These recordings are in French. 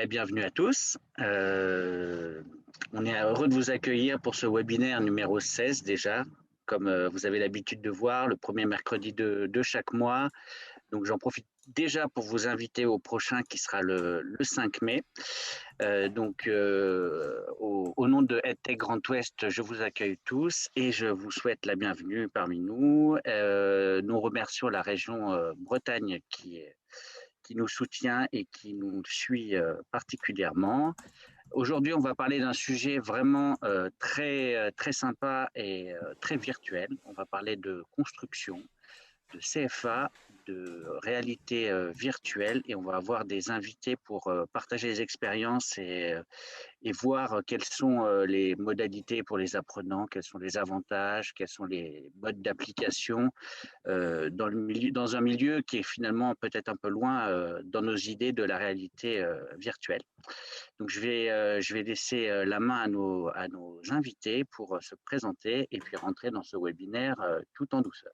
Bienvenue à tous. On est heureux de vous accueillir pour ce webinaire numéro 16 déjà. Comme vous avez l'habitude de voir, le premier mercredi de chaque mois. Donc j'en profite déjà pour vous inviter au prochain qui sera le 5 mai. Au nom de EdTech Grand Ouest, je vous accueille tous et je vous souhaite la bienvenue parmi nous. Nous remercions la région Bretagne qui nous soutient et qui nous suit particulièrement. Aujourd'hui, on va parler d'un sujet vraiment très sympa et très virtuel. On va parler de construction, de CFA, de réalité virtuelle et on va avoir des invités pour partager les expériences et voir quelles sont les modalités pour les apprenants, quels sont les avantages, quels sont les modes d'application dans un milieu qui est finalement peut-être un peu loin dans nos idées de la réalité virtuelle. Donc je vais laisser la main à nos invités pour se présenter et puis rentrer dans ce webinaire tout en douceur.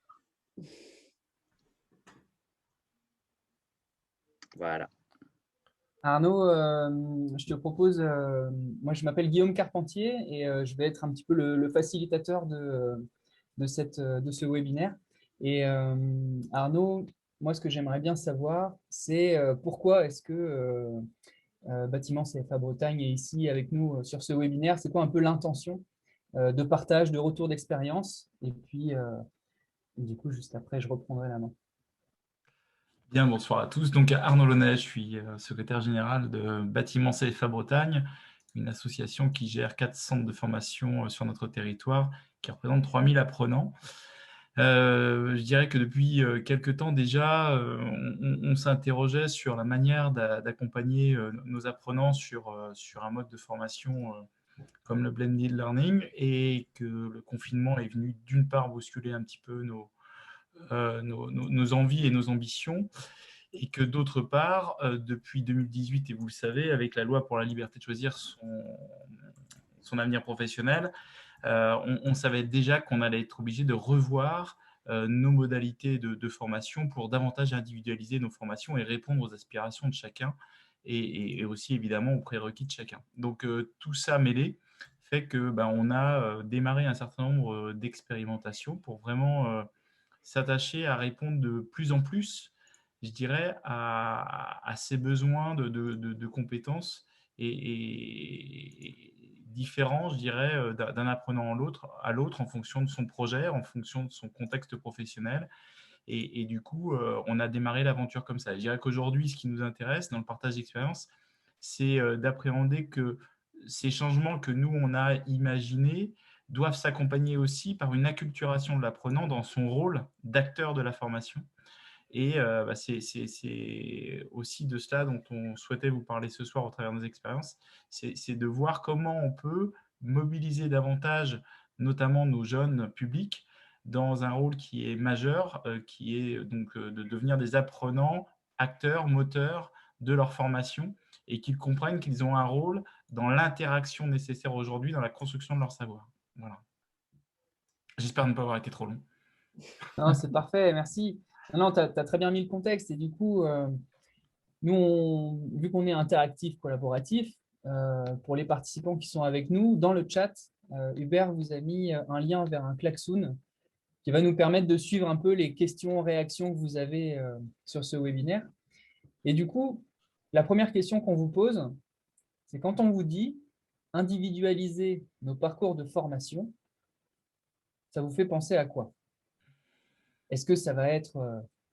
Voilà. Arnaud, je te propose, moi je m'appelle Guillaume Carpentier et je vais être un petit peu le facilitateur de ce webinaire. Et Arnaud, moi ce que j'aimerais bien savoir, c'est pourquoi est-ce que Bâtiment CFA Bretagne est ici avec nous sur ce webinaire. C'est quoi un peu l'intention de partage, de retour d'expérience? Et puis, du coup, juste après, je reprendrai la main. Bien, bonsoir à tous. Donc Arnaud Launay, je suis secrétaire général de Bâtiment CFA Bretagne, une association qui gère 4 centres de formation sur notre territoire, qui représente 3000 apprenants. Je dirais que depuis quelques temps déjà, on s'interrogeait sur la manière d'accompagner nos apprenants sur un mode de formation comme le blended learning, et que le confinement est venu d'une part bousculer un petit peu nos envies et nos ambitions, et que d'autre part, depuis 2018, et vous le savez, avec la loi pour la liberté de choisir son avenir professionnel, on savait déjà qu'on allait être obligé de revoir nos modalités de formation pour davantage individualiser nos formations et répondre aux aspirations de chacun et aussi évidemment aux prérequis de chacun. Donc tout ça mêlé fait que on a démarré un certain nombre d'expérimentations pour vraiment s'attacher à répondre de plus en plus, je dirais, à ces besoins de compétences et différents, je dirais, d'un apprenant à l'autre en fonction de son projet, en fonction de son contexte professionnel. Et du coup, on a démarré l'aventure comme ça. Je dirais qu'aujourd'hui, ce qui nous intéresse dans le partage d'expérience, c'est d'appréhender que ces changements que nous, on a imaginés doivent s'accompagner aussi par une acculturation de l'apprenant dans son rôle d'acteur de la formation. Et c'est aussi de cela dont on souhaitait vous parler ce soir au travers de nos expériences, c'est de voir comment on peut mobiliser davantage, notamment nos jeunes publics, dans un rôle qui est majeur, qui est donc de devenir des apprenants, acteurs, moteurs de leur formation, et qu'ils comprennent qu'ils ont un rôle dans l'interaction nécessaire aujourd'hui dans la construction de leur savoir. Voilà. J'espère ne pas avoir été trop long. Non, c'est parfait, merci. Non, tu as très bien mis le contexte. Et du coup, nous, vu qu'on est interactif, collaboratif, pour les participants qui sont avec nous, dans le chat, Hubert vous a mis un lien vers un klaxoon qui va nous permettre de suivre un peu les questions, réactions que vous avez sur ce webinaire. Et du coup, la première question qu'on vous pose, c'est quand on vous dit individualiser nos parcours de formation, ça vous fait penser à quoi? Est-ce que ça va être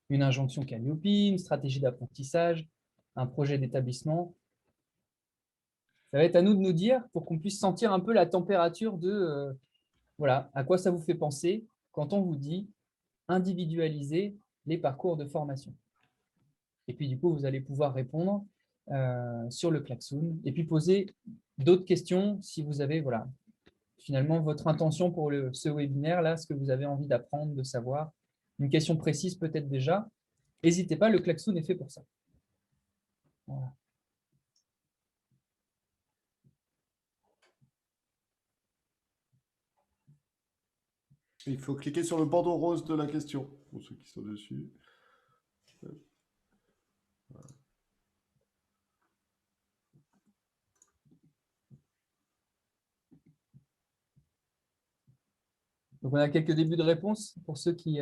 une injonction Calliope, une stratégie d'apprentissage, un projet d'établissement? Ça va être à nous de nous dire pour qu'on puisse sentir un peu la température de voilà, à quoi ça vous fait penser quand on vous dit individualiser les parcours de formation. Et puis du coup, vous allez pouvoir répondre sur le klaxon et puis poser d'autres questions si vous avez voilà, finalement votre intention pour ce webinaire, là, ce que vous avez envie d'apprendre, de savoir. Une question précise peut-être déjà. N'hésitez pas, le klaxon est fait pour ça. Voilà. Il faut cliquer sur le bandeau rose de la question, pour ceux qui sont dessus. Voilà. Donc, on a quelques débuts de réponse pour ceux qui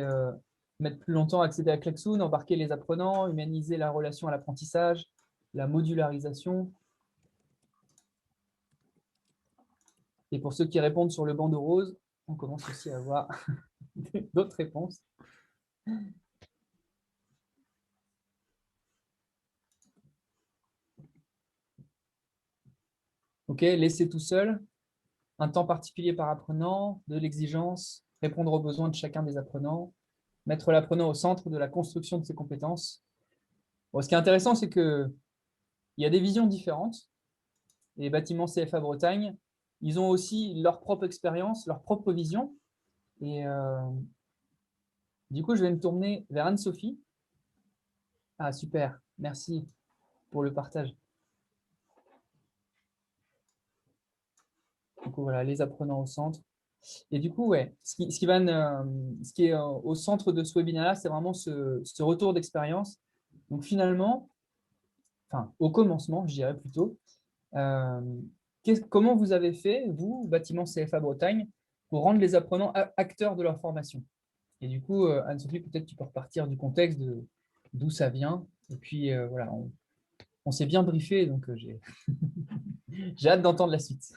mettent plus longtemps à accéder à Klexoon, embarquer les apprenants, humaniser la relation à l'apprentissage, la modularisation. Et pour ceux qui répondent sur le bandeau rose, on commence aussi à avoir d'autres réponses. OK, laisser tout seul, un temps particulier par apprenant, de l'exigence, répondre aux besoins de chacun des apprenants, mettre l'apprenant au centre de la construction de ses compétences. Bon, ce qui est intéressant, c'est qu'il y a des visions différentes. Les bâtiments CFA Bretagne, ils ont aussi leur propre expérience, leur propre vision. Et du coup, je vais me tourner vers Anne-Sophie. Ah, super, merci pour le partage. Du coup, voilà, les apprenants au centre. Et du coup, ouais, ce qui est au centre de ce webinaire-là, c'est vraiment ce retour d'expérience. Donc finalement, enfin, au commencement, je dirais plutôt, comment vous avez fait, vous, bâtiment CFA Bretagne, pour rendre les apprenants acteurs de leur formation? Et du coup, Anne-Sophie, peut-être tu peux repartir du contexte d'où ça vient. Et puis, voilà, on s'est bien briefé, donc j'ai hâte d'entendre la suite.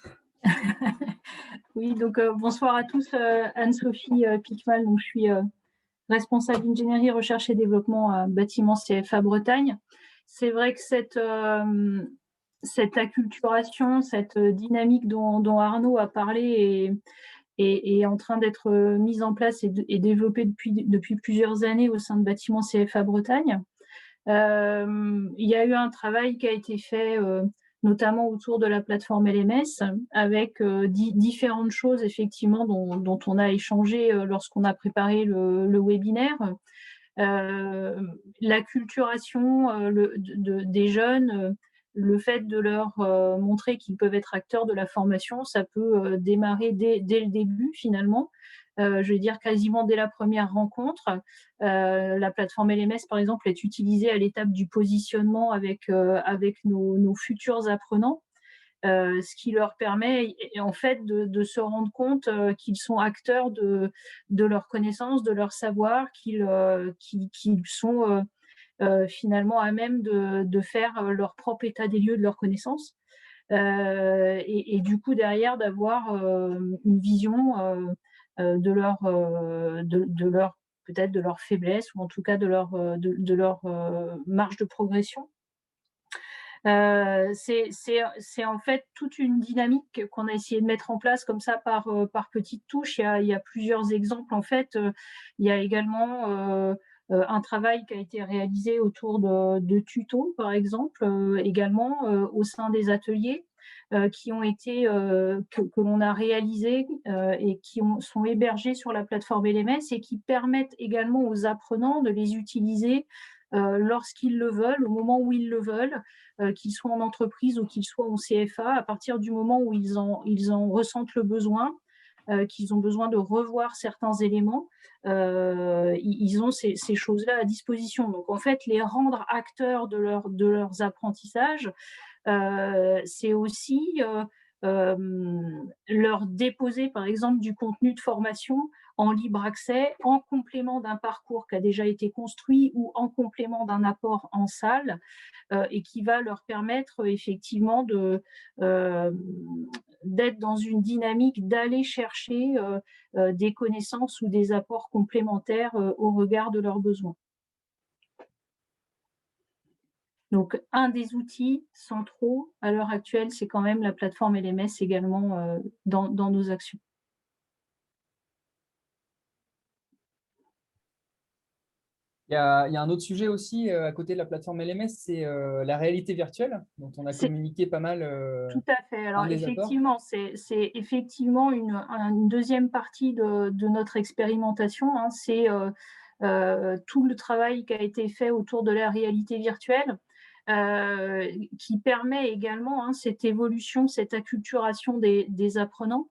Oui, donc bonsoir à tous. Anne-Sophie Piquemal, donc je suis responsable d'ingénierie, recherche et développement à bâtiment CFA Bretagne. C'est vrai que cette acculturation, cette dynamique dont Arnaud a parlé est en train d'être mise en place et développée depuis plusieurs années au sein de bâtiment CFA Bretagne. Il y a eu un travail qui a été fait notamment autour de la plateforme LMS, avec différentes choses effectivement dont on a échangé lorsqu'on a préparé le webinaire. L'acculturation des jeunes, le fait de leur montrer qu'ils peuvent être acteurs de la formation, ça peut démarrer dès le début finalement. Je vais dire quasiment dès la première rencontre. La plateforme LMS, par exemple, est utilisée à l'étape du positionnement avec nos futurs apprenants, ce qui leur permet en fait de se rendre compte qu'ils sont acteurs de leurs connaissances, de leur savoir, qu'ils sont finalement à même de faire leur propre état des lieux de leurs connaissances. Et du coup, derrière, d'avoir une vision de leur peut-être de leur faiblesse, ou en tout cas de leur marge de progression. C'est en fait toute une dynamique qu'on a essayé de mettre en place comme ça par petites touches. Il y a plusieurs exemples en fait. Il y a également un travail qui a été réalisé autour de tutos, par exemple, également au sein des ateliers qui ont été que l'on a réalisés et qui sont hébergés sur la plateforme LMS et qui permettent également aux apprenants de les utiliser lorsqu'ils le veulent, au moment où ils le veulent, qu'ils soient en entreprise ou qu'ils soient en CFA, à partir du moment où ils en ressentent le besoin, qu'ils ont besoin de revoir certains éléments, ils ont ces choses-là à disposition. Donc en fait, les rendre acteurs de leurs apprentissages, c'est aussi leur déposer par exemple du contenu de formation en libre accès, en complément d'un parcours qui a déjà été construit ou en complément d'un apport en salle, et qui va leur permettre effectivement d'être dans une dynamique d'aller chercher des connaissances ou des apports complémentaires au regard de leurs besoins. Donc, un des outils centraux à l'heure actuelle, c'est quand même la plateforme LMS également dans nos actions. Il y a un autre sujet aussi à côté de la plateforme LMS, c'est la réalité virtuelle, dont on a communiqué pas mal. Tout à fait. Alors effectivement, c'est effectivement une deuxième partie de notre expérimentation. Hein. C'est tout le travail qui a été fait autour de la réalité virtuelle, qui permet également cette évolution, cette acculturation des apprenants.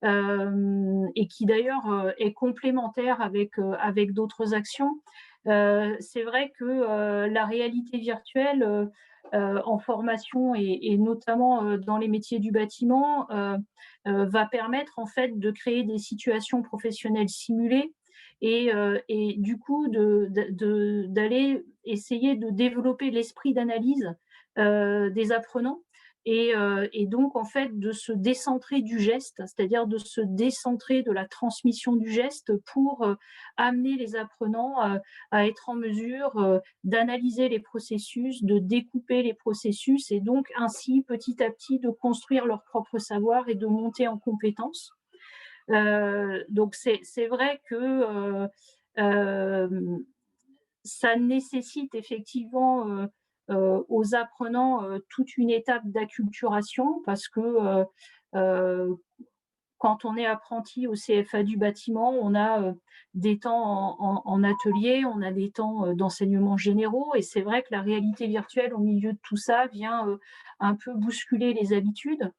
Et qui d'ailleurs est complémentaire avec d'autres actions. C'est vrai que la réalité virtuelle en formation et notamment dans les métiers du bâtiment va permettre en fait de créer des situations professionnelles simulées et du coup d'aller essayer de développer l'esprit d'analyse des apprenants et donc en fait de se décentrer du geste, c'est-à-dire de se décentrer de la transmission du geste pour amener les apprenants à être en mesure d'analyser les processus, de découper les processus et donc ainsi petit à petit de construire leur propre savoir et de monter en compétences. Donc c'est vrai que ça nécessite effectivement aux apprenants toute une étape d'acculturation parce que quand on est apprenti au CFA du bâtiment, on a des temps en atelier, on a des temps d'enseignement généraux et c'est vrai que la réalité virtuelle au milieu de tout ça vient un peu bousculer les habitudes.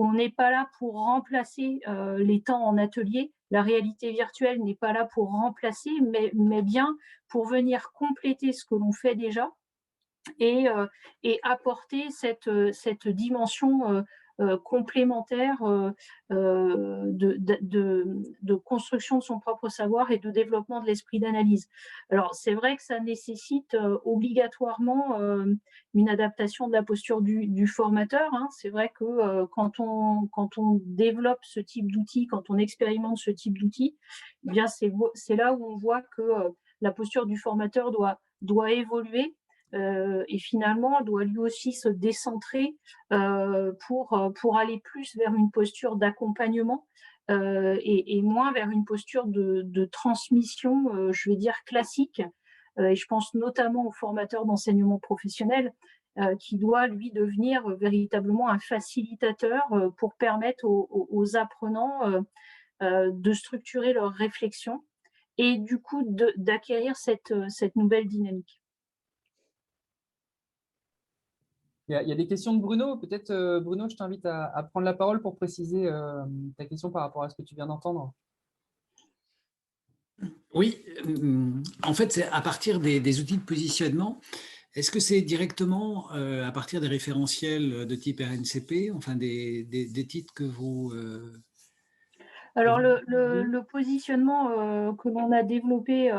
On n'est pas là pour remplacer les temps en atelier. La réalité virtuelle n'est pas là pour remplacer, mais bien pour venir compléter ce que l'on fait déjà et apporter cette dimension complémentaire de construction de son propre savoir et de développement de l'esprit d'analyse. Alors, c'est vrai que ça nécessite obligatoirement une adaptation de la posture du formateur. Hein. C'est vrai que quand on développe ce type d'outils, quand on expérimente ce type d'outils, eh bien c'est là où on voit que la posture du formateur doit évoluer et finalement doit lui aussi se décentrer pour aller plus vers une posture d'accompagnement et moins vers une posture de transmission, je vais dire classique. Et je pense notamment au formateur d'enseignement professionnel qui doit, lui, devenir véritablement un facilitateur pour permettre aux apprenants de structurer leur réflexion et du coup d'acquérir cette nouvelle dynamique. Il y a des questions de Bruno. Peut-être, Bruno, je t'invite à prendre la parole pour préciser ta question par rapport à ce que tu viens d'entendre. Oui, en fait, c'est à partir des outils de positionnement. Est-ce que c'est directement à partir des référentiels de type RNCP, enfin des titres que vous… Alors, le positionnement que l'on a développé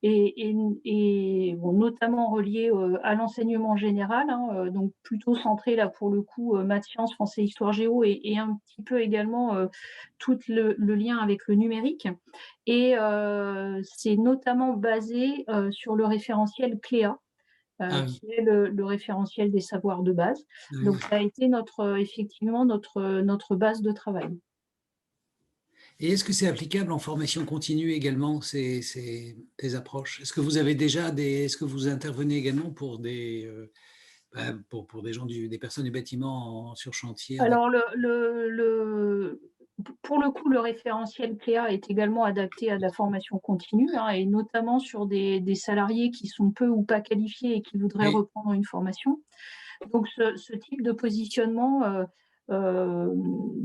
est bon, notamment relié à l'enseignement général, hein, donc plutôt centré là pour le coup maths, sciences, français, histoire, géo et un petit peu également tout le lien avec le numérique. Et c'est notamment basé sur le référentiel CLEA. Qui est le référentiel des savoirs de base. Donc, ça a été effectivement notre base de travail. Et est-ce que c'est applicable en formation continue également, ces approches? Est-ce que vous avez déjà est-ce que vous intervenez également pour des gens des personnes du bâtiment sur chantier? Alors, pour le coup, le référentiel CLEA est également adapté à la formation continue, hein, et notamment sur des salariés qui sont peu ou pas qualifiés et qui voudraient reprendre une formation. Donc, ce type de positionnement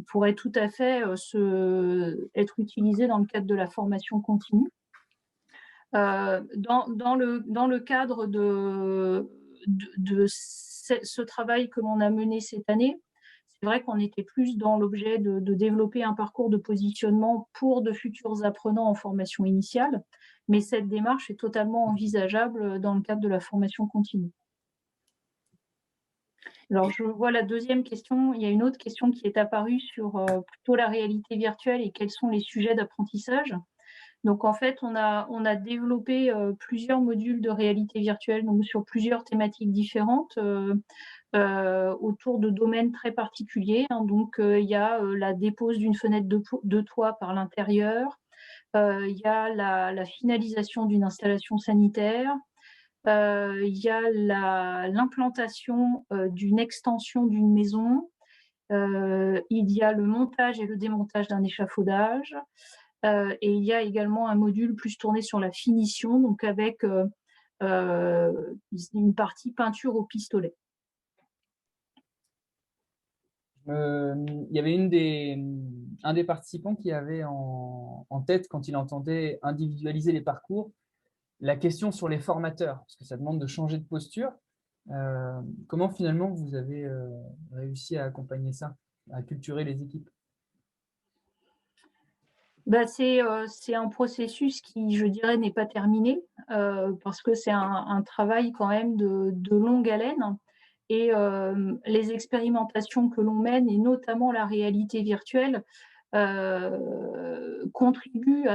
pourrait tout à fait être utilisé dans le cadre de la formation continue. Dans le cadre de ce travail que l'on a mené cette année, c'est vrai qu'on était plus dans l'objet de développer un parcours de positionnement pour de futurs apprenants en formation initiale, mais cette démarche est totalement envisageable dans le cadre de la formation continue. Alors, je vois la deuxième question. Il y a une autre question qui est apparue sur plutôt la réalité virtuelle et quels sont les sujets d'apprentissage. Donc, en fait, on a développé plusieurs modules de réalité virtuelle donc sur plusieurs thématiques différentes autour de domaines très particuliers. Hein. Donc, il y a la dépose d'une fenêtre de toit par l'intérieur. Il y a la finalisation d'une installation sanitaire. Il y a l'implantation d'une extension d'une maison. Il y a le montage et le démontage d'un échafaudage. Et il y a également un module plus tourné sur la finition, donc avec une partie peinture au pistolet. Il y avait un des participants qui avait en tête, quand il entendait individualiser les parcours, la question sur les formateurs, parce que ça demande de changer de posture. Comment finalement vous avez réussi à accompagner ça, à culturer les équipes? C'est un processus qui, je dirais, n'est pas terminé, parce que c'est un travail quand même de longue haleine. Et les expérimentations que l'on mène, et notamment la réalité virtuelle, contribuent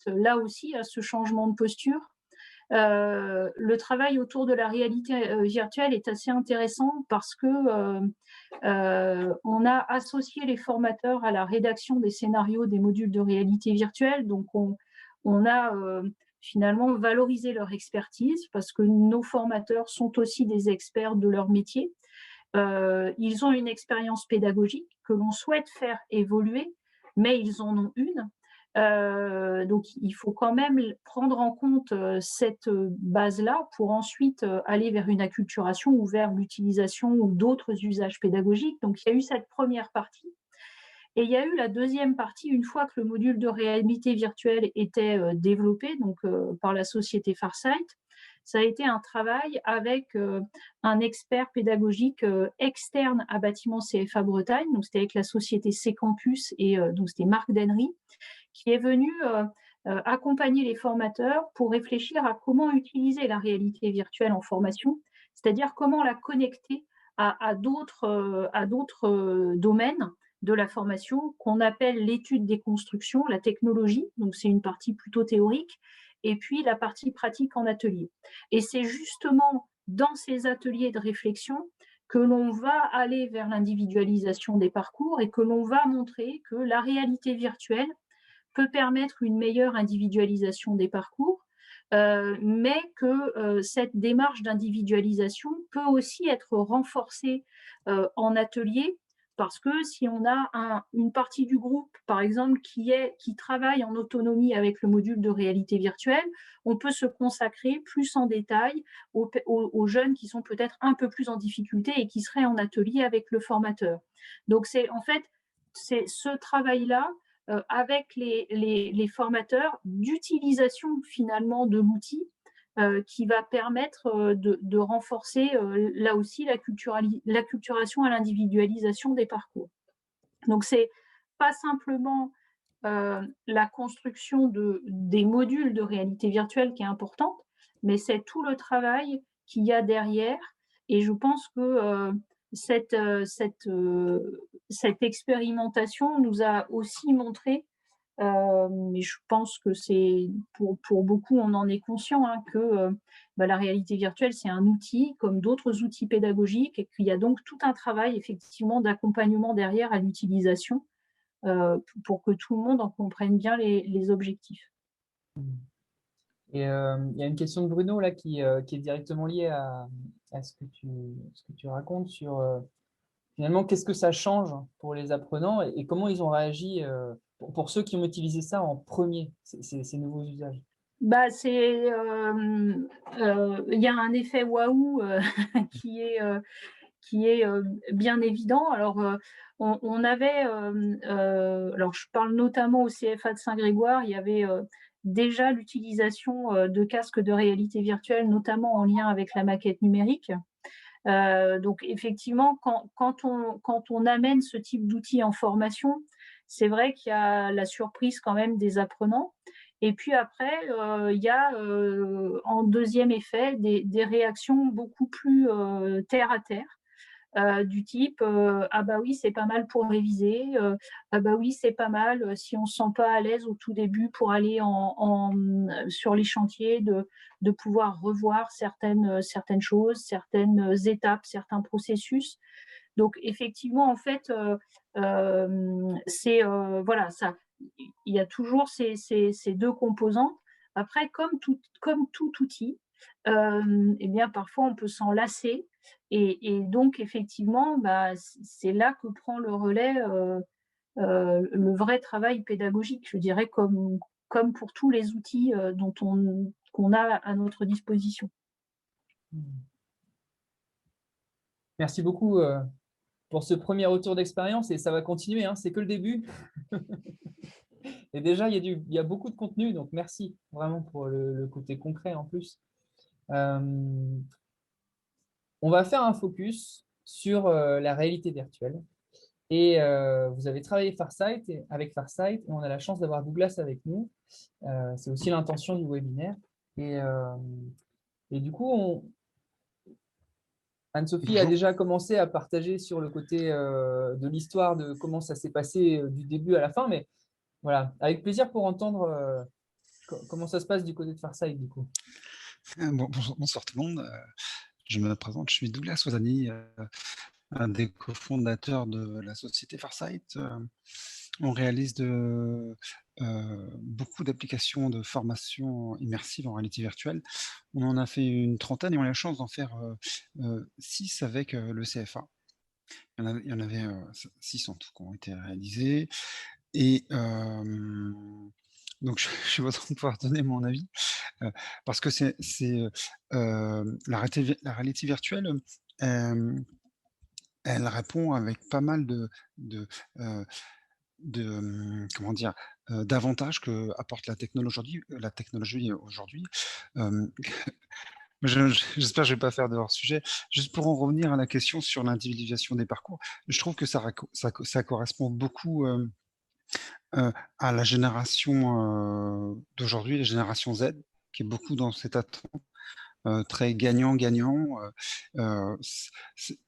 là aussi à ce changement de posture. Le travail autour de la réalité virtuelle est assez intéressant parce que on a associé les formateurs à la rédaction des scénarios des modules de réalité virtuelle. Donc, on a finalement valorisé leur expertise parce que nos formateurs sont aussi des experts de leur métier. Ils ont une expérience pédagogique que l'on souhaite faire évoluer, mais ils en ont une. Donc, il faut quand même prendre en compte cette base-là pour ensuite aller vers une acculturation ou vers l'utilisation ou d'autres usages pédagogiques. Donc, il y a eu cette première partie. Et il y a eu la deuxième partie, une fois que le module de réalité virtuelle était développé par la société Farsight. Ça a été un travail avec un expert pédagogique externe à Bâtiment CFA Bretagne. Donc, c'était avec la société C-Campus et donc c'était Marc Dennery, qui est venu accompagner les formateurs pour réfléchir à comment utiliser la réalité virtuelle en formation, c'est-à-dire comment la connecter à d'autres domaines de la formation qu'on appelle l'étude des constructions, la technologie, donc c'est une partie plutôt théorique, et puis la partie pratique en atelier. Et c'est justement dans ces ateliers de réflexion que l'on va aller vers l'individualisation des parcours et que l'on va montrer que la réalité virtuelle peut permettre une meilleure individualisation des parcours, mais que cette démarche d'individualisation peut aussi être renforcée en atelier, parce que si on a une partie du groupe, par exemple, qui travaille en autonomie avec le module de réalité virtuelle, on peut se consacrer plus en détail aux jeunes qui sont peut-être un peu plus en difficulté et qui seraient en atelier avec le formateur. Donc, c'est ce travail-là avec les formateurs d'utilisation finalement de l'outil qui va permettre de renforcer là aussi l'acculturation à l'individualisation des parcours. Donc, c'est pas simplement la construction des modules de réalité virtuelle qui est importante, mais c'est tout le travail qu'il y a derrière. Et je pense que cette expérimentation nous a aussi montré, mais je pense que c'est pour beaucoup, on en est conscient, hein, que la réalité virtuelle, c'est un outil comme d'autres outils pédagogiques et qu'il y a donc tout un travail effectivement d'accompagnement derrière à l'utilisation pour que tout le monde en comprenne bien les objectifs. Et il y a une question de Bruno là qui est directement liée à ce que tu racontes sur finalement qu'est-ce que ça change pour les apprenants et comment ils ont réagi pour ceux qui ont utilisé ça en premier, ces nouveaux usages. Il y a un effet waouh qui est bien évident. Alors, on avait, alors je parle notamment au CFA de Saint-Grégoire, il y avait déjà l'utilisation de casques de réalité virtuelle, notamment en lien avec la maquette numérique. Donc, effectivement, quand on amène ce type d'outils en formation, c'est vrai qu'il y a la surprise quand même des apprenants. Et puis après, il y a en deuxième effet des réactions beaucoup plus terre à terre. Du type ah bah oui, c'est pas mal pour réviser, ah bah oui, c'est pas mal si on se sent pas à l'aise au tout début pour aller sur les chantiers, de pouvoir revoir certaines choses, certaines étapes, certains processus. Donc effectivement, en fait, voilà, ça, il y a toujours ces deux composantes. Après, comme tout outil, eh bien parfois on peut s'en lasser. Et donc, effectivement, c'est là que prend le relais le vrai travail pédagogique, je dirais, comme pour tous les outils qu'on a à notre disposition. Merci beaucoup pour ce premier retour d'expérience et ça va continuer, hein, c'est que le début. Et déjà, il y a beaucoup de contenu, donc merci vraiment pour le côté concret en plus. on va faire un focus sur la réalité virtuelle. Et vous avez travaillé avec Farsight et on a la chance d'avoir Douglas avec nous. C'est aussi l'intention du webinaire. Et du coup, Anne-Sophie a déjà commencé à partager sur le côté de l'histoire, de comment ça s'est passé du début à la fin. Mais voilà, avec plaisir pour entendre comment ça se passe du côté de Farsight, du coup. Bonsoir tout le monde. Je me présente, je suis Douglas Ozani, un des cofondateurs de la société Farsight. On réalise beaucoup d'applications de formation immersive en réalité virtuelle. On en a fait une trentaine et on a la chance d'en faire 6 avec le CFA. Il y en avait 6 en tout qui ont été réalisés. Et donc, je suis content de pouvoir donner mon avis, parce que la réalité virtuelle, elle répond avec pas mal comment dire, d'avantages que apporte la technologie aujourd'hui. J'espère que je vais pas faire de hors-sujet. Juste pour en revenir à la question sur l'individualisation des parcours, je trouve que ça correspond beaucoup à la génération d'aujourd'hui, la génération Z, qui est beaucoup dans cette attente très gagnant-gagnant.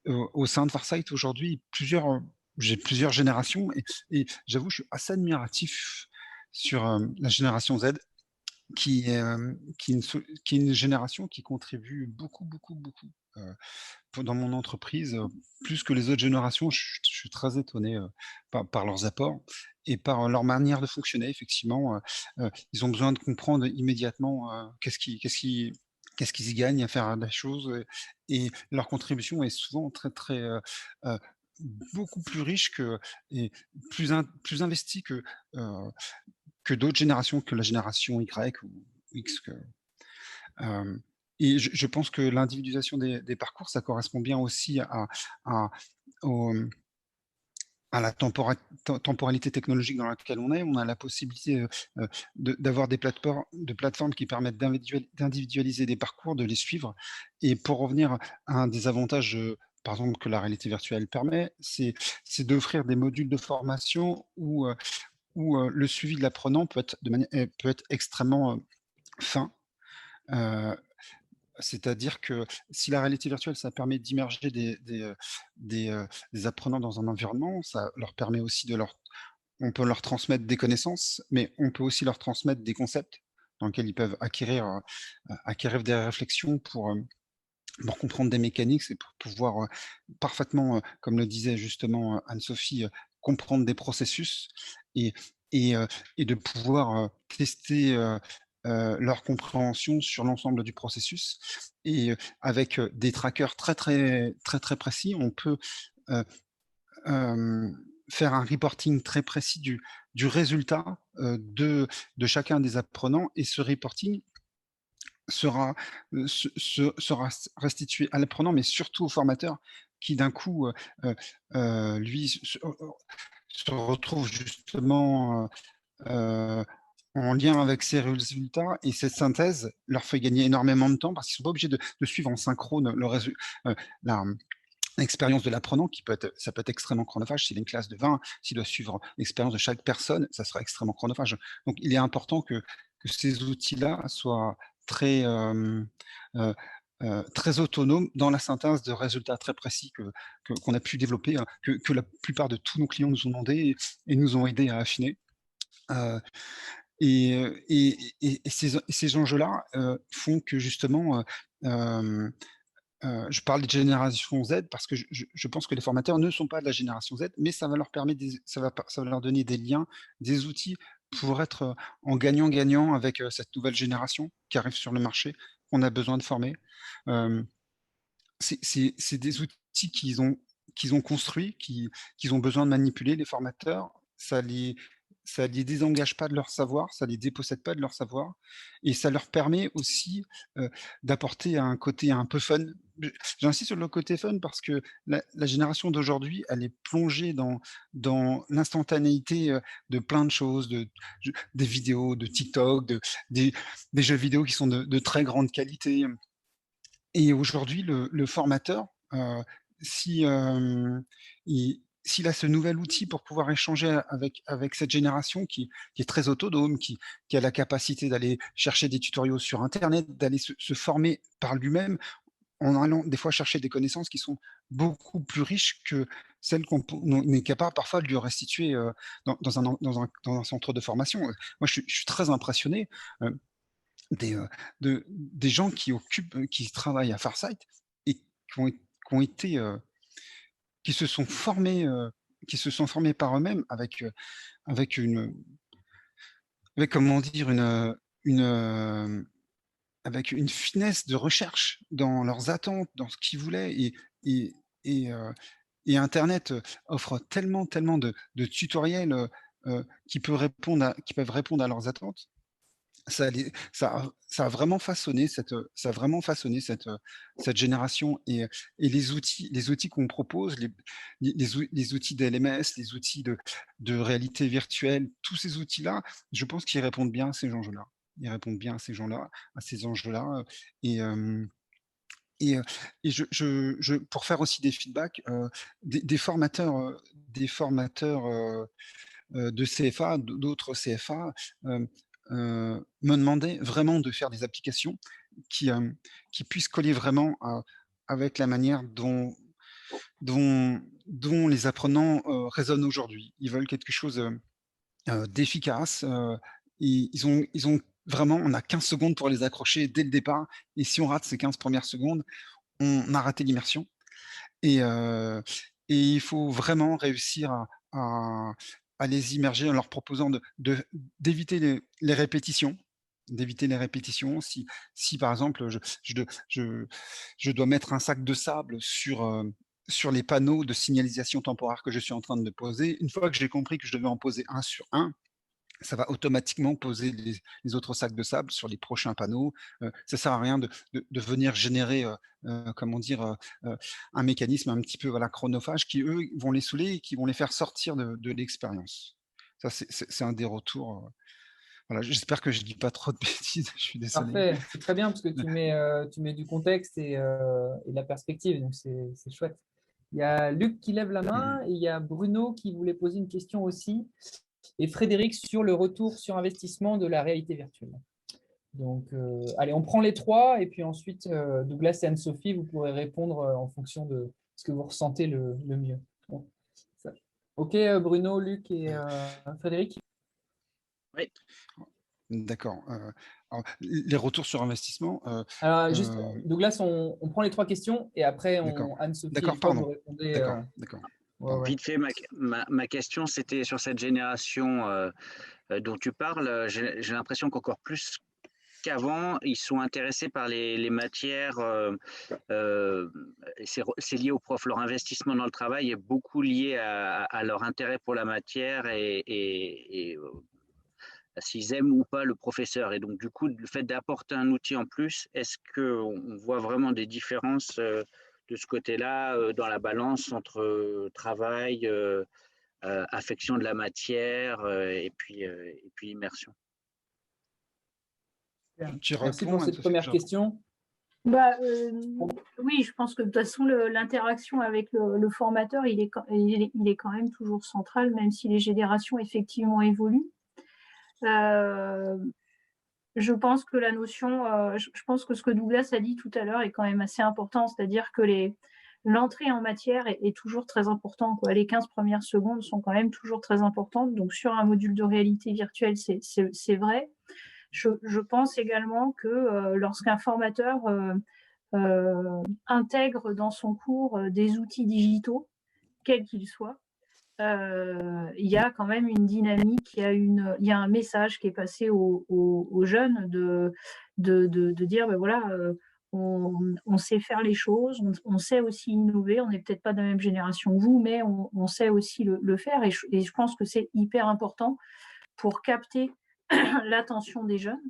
Au sein de Farsight aujourd'hui, j'ai plusieurs générations et j'avoue, je suis assez admiratif sur la génération Z, qui est une génération qui contribue beaucoup dans mon entreprise, plus que les autres générations. Je suis très étonné par leurs apports et par leur manière de fonctionner. Effectivement, ils ont besoin de comprendre immédiatement qu'est-ce qu'ils y gagnent à faire des choses, et leur contribution est souvent beaucoup plus riche et plus investie que d'autres générations, que la génération Y ou X. Et je pense que l'individualisation des parcours, ça correspond bien aussi à la temporalité technologique dans laquelle on est. On a la possibilité d'avoir des plateformes qui permettent d'individualiser des parcours, de les suivre. Et pour revenir à un des avantages, par exemple, que la réalité virtuelle permet, c'est d'offrir des modules de formation où le suivi de l'apprenant peut être extrêmement fin. C'est-à-dire que si la réalité virtuelle, ça permet d'immerger des apprenants dans un environnement, ça leur permet aussi on peut leur transmettre des connaissances, mais on peut aussi leur transmettre des concepts dans lesquels ils peuvent acquérir des réflexions pour comprendre des mécaniques et pour pouvoir parfaitement, comme le disait justement Anne-Sophie, comprendre des processus et de pouvoir tester leur compréhension sur l'ensemble du processus. Et avec des trackers très précis, on peut faire un reporting très précis du résultat de chacun des apprenants, et ce reporting sera restitué à l'apprenant, mais surtout au formateur, qui d'un coup, lui, se retrouve justement en lien avec ces résultats, et cette synthèse leur fait gagner énormément de temps, parce qu'ils ne sont pas obligés de suivre en synchrone l'expérience de l'apprenant, ça peut être extrêmement chronophage. S'il a une classe de 20, s'il doit suivre l'expérience de chaque personne, ça sera extrêmement chronophage. Donc, il est important que ces outils-là soient très autonomes dans la synthèse de résultats très précis qu'on a pu développer, que la plupart de tous nos clients nous ont demandé et nous ont aidés à affiner. Et ces enjeux-là font que justement, je parle de génération Z parce que je pense que les formateurs ne sont pas de la génération Z, mais ça va leur permettre, ça va leur donner des liens, des outils pour être en gagnant-gagnant avec cette nouvelle génération qui arrive sur le marché, qu'on a besoin de former. C'est des outils qu'ils ont construits, qu'ils ont besoin de manipuler, les formateurs. Ça les désengage pas de leur savoir, ça les dépossède pas de leur savoir, et ça leur permet aussi d'apporter un côté un peu fun. J'insiste sur le côté fun parce que la génération d'aujourd'hui, elle est plongée dans l'instantanéité de plein de choses, des vidéos, de TikTok, des jeux vidéo qui sont de très grande qualité. Et aujourd'hui, le formateur, si, s'il a ce nouvel outil pour pouvoir échanger avec cette génération qui est très autonome, qui a la capacité d'aller chercher des tutoriaux sur internet, d'aller se former par lui-même, en allant des fois chercher des connaissances qui sont beaucoup plus riches que celles on est capable parfois de lui restituer, dans un centre de formation. Moi je suis très impressionné, des, des gens qui travaillent à Farsight et qui ont été, qui se sont formés par eux-mêmes avec avec comment dire? Avec une finesse de recherche dans leurs attentes, dans ce qu'ils voulaient et et heu et internet, offre tellement de tutoriels, qui peuvent répondre à leurs attentes. Ça a vraiment façonné cette génération et les outils qu'on propose, les outils d'LMS, les outils de réalité virtuelle, tous ces outils-là, je pense qu'ils répondent bien à ces enjeux-là. Ils répondent bien à ces enjeux-là, et hem et heu et pour faire aussi des feedbacks, des formateurs, de CFA, d'autres CFA, me demandaient vraiment de faire des applications qui puissent coller vraiment avec la manière dont les apprenants, raisonnent aujourd'hui. Ils veulent quelque chose, d'efficace, ils ont vraiment on a 15 secondes pour les accrocher dès le départ et si on rate ces 15 premières secondes, on a raté l'immersion. Et il faut vraiment réussir à à les immerger en leur proposant d'éviter les répétitions, d'éviter les répétitions. Si par exemple, je dois mettre un sac de sable sur les panneaux de signalisation temporaire que je suis en train de poser, une fois que j'ai compris que je devais en poser un sur un, ça va automatiquement poser les autres sacs de sable sur les prochains panneaux. Ça sert à rien de venir générer, comment dire? Un mécanisme un petit peu, voilà, chronophage qui, eux, vont les saouler et qui vont les faire sortir de l'expérience. Ça, c'est un des retours, voilà, j'espère que je dis pas trop de bêtises, je suis désolé. Parfait, c'est très bien parce que tu mets du contexte et de la perspective, donc c'est chouette. Il y a Luc qui lève la main et il y a Bruno qui voulait poser une question aussi et Frédéric sur le retour sur investissement de la réalité virtuelle. Donc, allez, on prend les trois et puis ensuite, Douglas et Anne-Sophie, vous pourrez répondre en fonction de ce que vous ressentez le mieux. Bon, ok, Bruno, Luc et Frédéric. Oui. D'accord. Alors, les retours sur investissement. Alors, juste, Douglas, on prend les trois questions et après, Anne-Sophie et Paul, vous répondez. D'accord. Ouais. Vite fait, ma question, c'était sur cette génération dont tu parles. J'ai l'impression qu'encore plus qu'avant, ils sont intéressés par les matières. C'est lié aux profs. Leur investissement dans le travail est beaucoup lié à leur intérêt pour la matière et s'ils aiment ou pas le professeur. Et donc, du coup, le fait d'apporter un outil en plus, est-ce qu'on voit vraiment des différences de ce côté-là dans la balance entre travail, affection de la matière et puis immersion? Merci pour cette première question. Oui, je pense que de toute façon, l'interaction avec le formateur, il est quand même toujours central, même si les générations effectivement évoluent. Je pense que la notion, je pense que ce que Douglas a dit tout à l'heure est quand même assez important, c'est-à-dire que l'entrée en matière est toujours très importante, quoi. Les 15 premières secondes sont quand même toujours très importantes. Donc, sur un module de réalité virtuelle, c'est vrai. Je pense également que lorsqu'un formateur intègre dans son cours des outils digitaux, quels qu'ils soient, il y a quand même une dynamique, il y a un message qui est passé aux jeunes de dire, ben voilà, on sait faire les choses, on sait aussi innover, on n'est peut-être pas de la même génération que vous, mais on sait aussi le faire et je pense que c'est hyper important pour capter l'attention des jeunes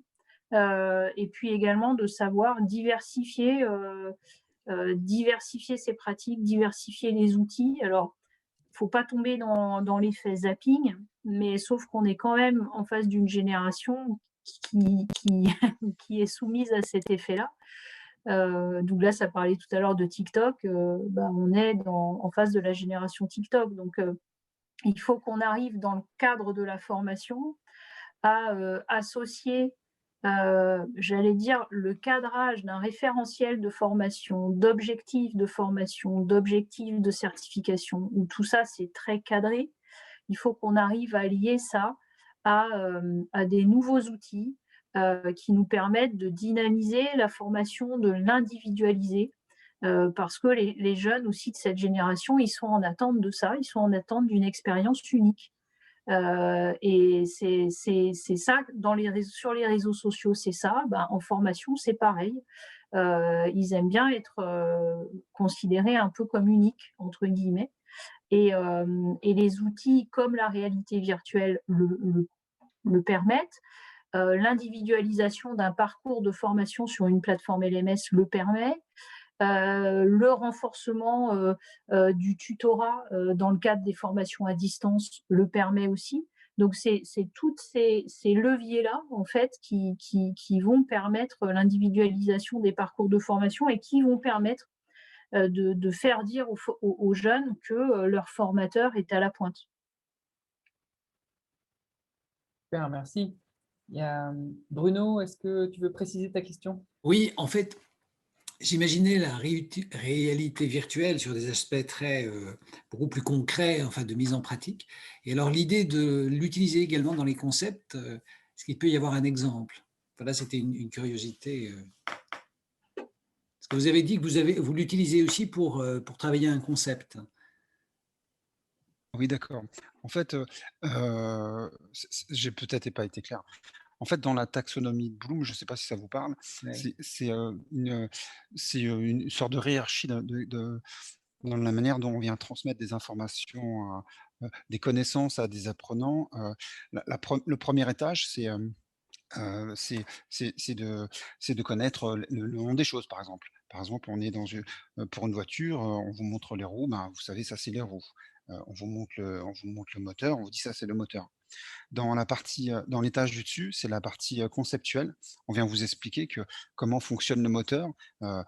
et puis également de savoir diversifier ses pratiques, diversifier les outils. Alors, il ne faut pas tomber dans l'effet zapping, mais sauf qu'on est quand même en face d'une génération qui est soumise à cet effet-là. Douglas a parlé tout à l'heure de TikTok. On est en face de la génération TikTok. Donc, il faut qu'on arrive dans le cadre de la formation à associer, j'allais dire, le cadrage d'un référentiel de formation, d'objectifs de formation, d'objectifs de certification, où tout ça, c'est très cadré. Il faut qu'on arrive à lier ça à des nouveaux outils qui nous permettent de dynamiser la formation, de l'individualiser, parce que les jeunes aussi de cette génération, ils sont en attente de ça, ils sont en attente d'une expérience unique. Et c'est ça, sur les réseaux sociaux, c'est ça. En formation, c'est pareil. Ils aiment bien être considérés un peu comme uniques, entre guillemets. Et les outils comme la réalité virtuelle le permettent. L'individualisation d'un parcours de formation sur une plateforme LMS le permet. Le renforcement du tutorat dans le cadre des formations à distance le permet aussi. Donc, c'est tous ces leviers-là, en fait, qui vont permettre l'individualisation des parcours de formation et qui vont permettre de faire dire aux jeunes que leur formateur est à la pointe. Super, merci. Bruno, est-ce que tu veux préciser ta question? Oui, en fait, j'imaginais la réalité virtuelle sur des aspects beaucoup plus concrets, enfin de mise en pratique. Et alors l'idée de l'utiliser également dans les concepts, est-ce qu'il peut y avoir un exemple? Voilà, c'était une curiosité. Parce que vous avez dit que vous l'utilisez aussi pour travailler un concept. Oui, d'accord. En fait, j'ai peut-être pas été clair. En fait, dans la taxonomie de Bloom, je ne sais pas si ça vous parle, Ouais. c'est une sorte de hiérarchie dans la manière dont on vient transmettre des informations, des connaissances à des apprenants. Le premier étage, c'est de connaître le nom des choses, par exemple. Par exemple, on est pour une voiture, on vous montre les roues, ben, vous savez, ça, c'est les roues. On vous montre le moteur, on vous dit ça, c'est le moteur. Dans l'étage du dessus, c'est la partie conceptuelle. On vient vous expliquer comment fonctionne le moteur. Et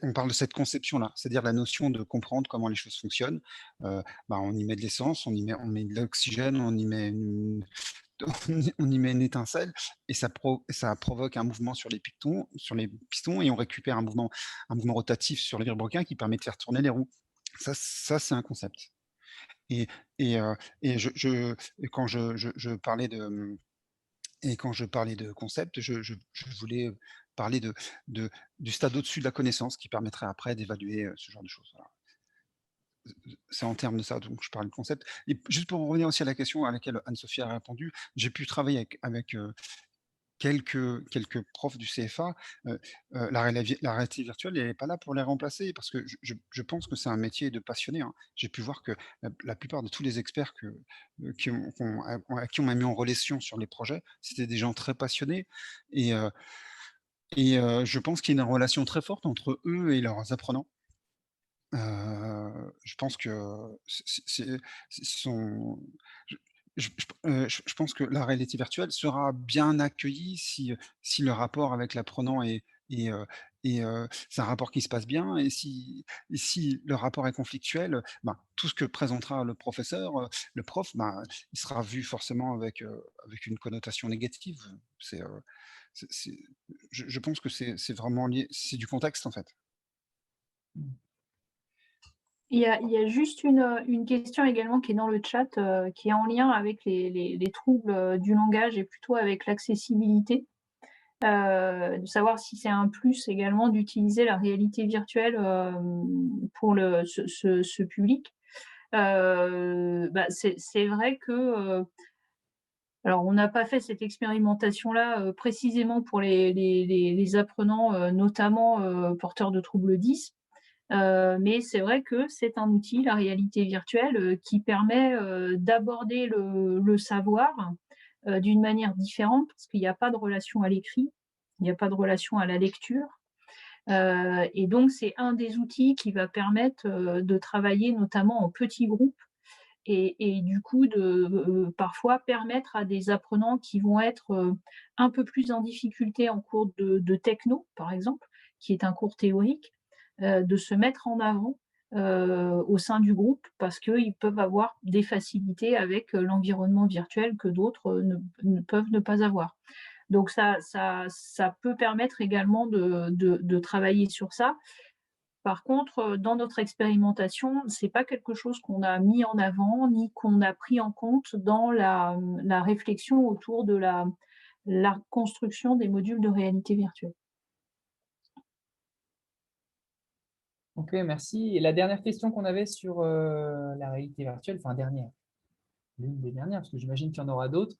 on parle de cette conception-là, c'est-à-dire la notion de comprendre comment les choses fonctionnent. On y met de l'essence, on met de l'oxygène, on y met une étincelle et ça provoque un mouvement sur les pistons et on récupère un mouvement rotatif sur les vilebrequins qui permet de faire tourner les roues. Ça c'est un concept. Et quand je parlais de concept, je voulais parler du stade au-dessus de la connaissance qui permettrait après d'évaluer ce genre de choses. Voilà. C'est en termes de ça, donc je parle de concept. Et juste pour revenir aussi à la question à laquelle Anne-Sophie a répondu, j'ai pu travailler avec quelques profs du CFA. La réalité virtuelle, elle n'est pas là pour les remplacer, parce que je pense que c'est un métier de passionné. Hein. J'ai pu voir que la plupart de tous les experts à qui on m'a mis en relation sur les projets, c'était des gens très passionnés. Et je pense qu'il y a une relation très forte entre eux et leurs apprenants. Je pense que je pense que la réalité virtuelle sera bien accueillie si le rapport avec l'apprenant c'est un rapport qui se passe bien et si le rapport est conflictuel, tout ce que présentera le professeur, le prof, il sera vu forcément avec une connotation négative. Je pense que c'est vraiment lié, c'est du contexte en fait. Il y a juste une question également qui est dans le chat, qui est en lien avec les troubles du langage et plutôt avec l'accessibilité. De savoir si c'est un plus également d'utiliser la réalité virtuelle pour ce public. C'est vrai que alors on n'a pas fait cette expérimentation-là précisément pour les apprenants, notamment porteurs de troubles 10. Mais c'est vrai que c'est un outil, la réalité virtuelle, qui permet d'aborder le savoir d'une manière différente, parce qu'il n'y a pas de relation à l'écrit, il n'y a pas de relation à la lecture. Et donc, c'est un des outils qui va permettre de travailler notamment en petits groupes et du coup de parfois permettre à des apprenants qui vont être un peu plus en difficulté en cours de techno, par exemple, qui est un cours théorique, de se mettre en avant au sein du groupe parce qu'ils peuvent avoir des facilités avec l'environnement virtuel que d'autres ne peuvent ne pas avoir. Donc ça peut permettre également de travailler sur ça. Par contre, dans notre expérimentation, c'est pas quelque chose qu'on a mis en avant ni qu'on a pris en compte dans la réflexion autour de la construction des modules de réalité virtuelle. Ok, merci. Et la dernière question qu'on avait sur la réalité virtuelle, enfin dernière, l'une des dernières, parce que j'imagine qu'il y en aura d'autres,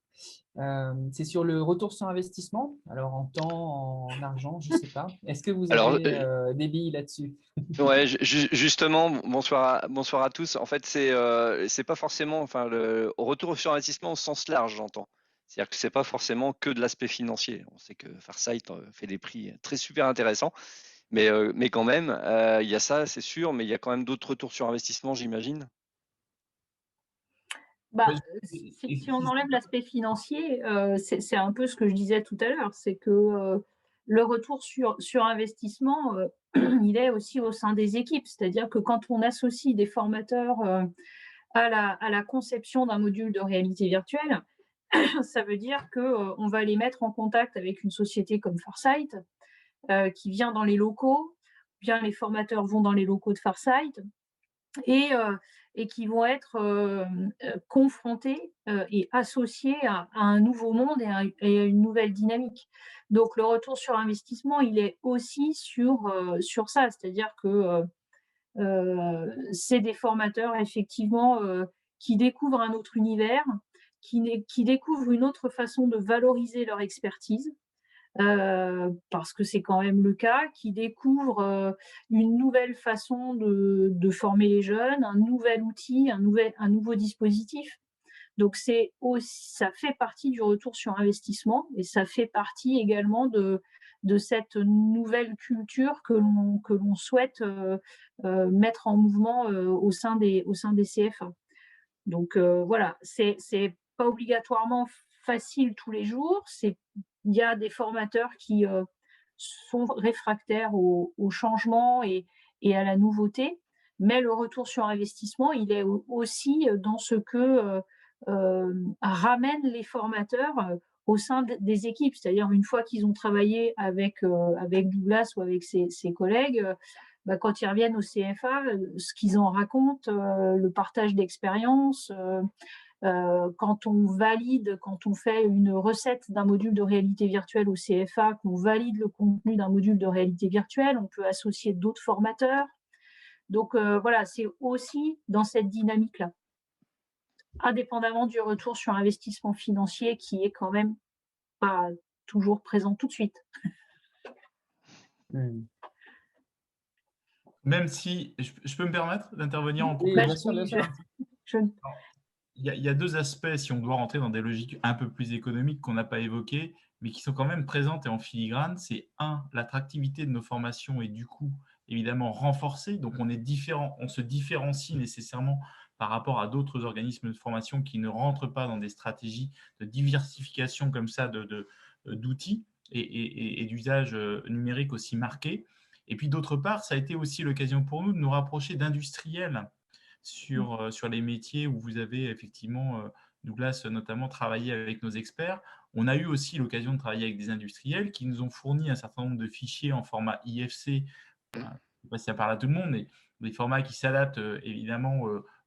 c'est sur le retour sur investissement. Alors en temps, en argent, je ne sais pas. Est-ce que vous Alors, avez des billes là-dessus? ouais, justement, bonsoir à tous. En fait, c'est pas forcément, enfin, le retour sur investissement au sens large, j'entends. C'est-à-dire que c'est pas forcément que de l'aspect financier. On sait que Farsight fait des prix très super intéressants, mais quand même, il y a ça, c'est sûr, mais il y a quand même d'autres retours sur investissement, j'imagine. Bah, si on enlève l'aspect financier, c'est un peu ce que je disais tout à l'heure, c'est que le retour sur investissement, il est aussi au sein des équipes. C'est-à-dire que quand on associe des formateurs à la conception d'un module de réalité virtuelle, ça veut dire qu'on va les mettre en contact avec une société comme Farsight qui vient dans les locaux, bien les formateurs vont dans les locaux de Farsight et qui vont être confrontés et associés à un nouveau monde et à une nouvelle dynamique. Donc le retour sur investissement, il est aussi sur ça, c'est-à-dire que c'est des formateurs effectivement qui découvrent un autre univers, qui découvrent une autre façon de valoriser leur expertise, parce que c'est quand même le cas, qui découvrent une nouvelle façon de former les jeunes, un nouvel outil, un nouveau dispositif. Donc ça fait partie du retour sur investissement et ça fait partie également de cette nouvelle culture que l'on souhaite mettre en mouvement au sein des CFA. Donc voilà, c'est pas obligatoirement facile tous les jours. Il y a des formateurs qui sont réfractaires au changement et à la nouveauté, mais le retour sur investissement, il est aussi dans ce que ramènent les formateurs au sein des équipes. C'est-à-dire une fois qu'ils ont travaillé avec Douglas ou avec ses collègues, quand ils reviennent au CFA, ce qu'ils en racontent, le partage d'expériences, quand on fait une recette d'un module de réalité virtuelle au CFA, qu'on valide le contenu d'un module de réalité virtuelle, on peut associer d'autres formateurs. Donc voilà, c'est aussi dans cette dynamique-là, indépendamment du retour sur investissement financier qui est quand même pas toujours présent tout de suite. Même si, je peux me permettre d'intervenir en Oui, complément? bien sûr. Il y a deux aspects, si on doit rentrer dans des logiques un peu plus économiques qu'on n'a pas évoquées, mais qui sont quand même présentes et en filigrane. C'est l'attractivité de nos formations est du coup évidemment renforcée. Donc on est différent, on se différencie nécessairement par rapport à d'autres organismes de formation qui ne rentrent pas dans des stratégies de diversification comme ça d'outils et d'usage numérique aussi marqués. Et puis d'autre part, ça a été aussi l'occasion pour nous de nous rapprocher d'industriels sur les métiers où vous avez effectivement, Douglas, notamment travaillé avec nos experts. On a eu aussi l'occasion de travailler avec des industriels qui nous ont fourni un certain nombre de fichiers en format IFC. Je ne sais pas si ça parle à tout le monde, mais des formats qui s'adaptent évidemment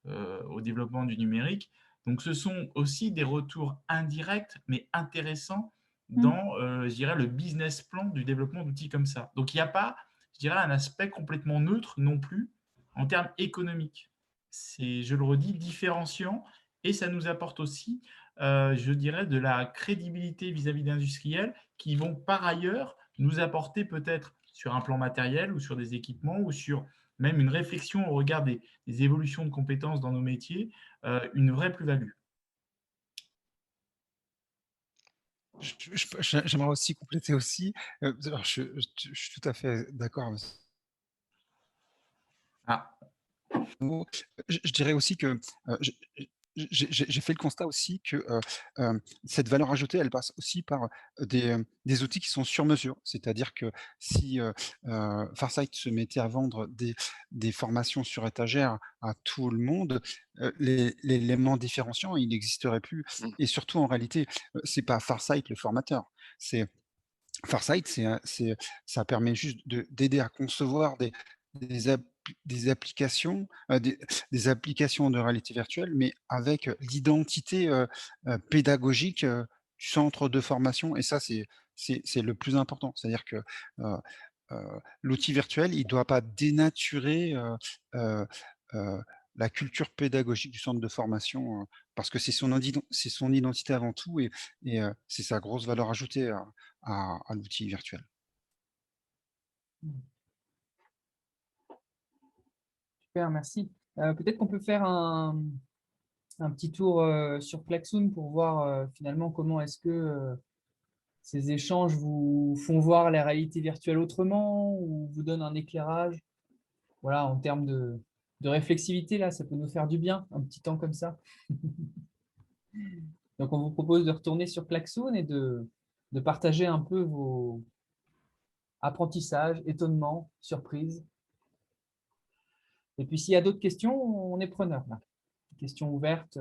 au développement du numérique. Donc, ce sont aussi des retours indirects, mais intéressants dans, je dirais, le business plan du développement d'outils comme ça. Donc, il n'y a pas, je dirais, un aspect complètement neutre non plus en termes économiques. C'est, je le redis, différenciant et ça nous apporte aussi, je dirais, de la crédibilité vis-à-vis d'industriels qui vont par ailleurs nous apporter peut-être sur un plan matériel ou sur des équipements ou sur même une réflexion au regard des évolutions de compétences dans nos métiers, une vraie plus-value. J'aimerais aussi compléter aussi. Alors je suis tout à fait d'accord. Ah. Je dirais aussi que j'ai fait le constat aussi que cette valeur ajoutée, elle passe aussi par des outils qui sont sur mesure. C'est-à-dire que si Farsight se mettait à vendre des formations sur étagère à tout le monde, l'élément différenciant, il n'existerait plus. Et surtout, en réalité, c'est pas Farsight le formateur, c'est Farsight, ça permet juste d'aider à concevoir des applications, des applications de réalité virtuelle, mais avec l'identité pédagogique du centre de formation. Et ça, c'est le plus important. C'est-à-dire que l'outil virtuel, il ne doit pas dénaturer la culture pédagogique du centre de formation, parce que c'est son identité avant tout, et c'est sa grosse valeur ajoutée à l'outil virtuel. Super, merci. Peut-être qu'on peut faire un petit tour sur Klaxoon pour voir finalement comment est-ce que ces échanges vous font voir la réalité virtuelle autrement ou vous donnent un éclairage. Voilà, en termes de réflexivité, là, ça peut nous faire du bien, un petit temps comme ça. Donc, on vous propose de retourner sur Klaxoon et de partager un peu vos apprentissages, étonnements, surprises. Et puis, s'il y a d'autres questions, on est preneur. Là. Questions ouvertes.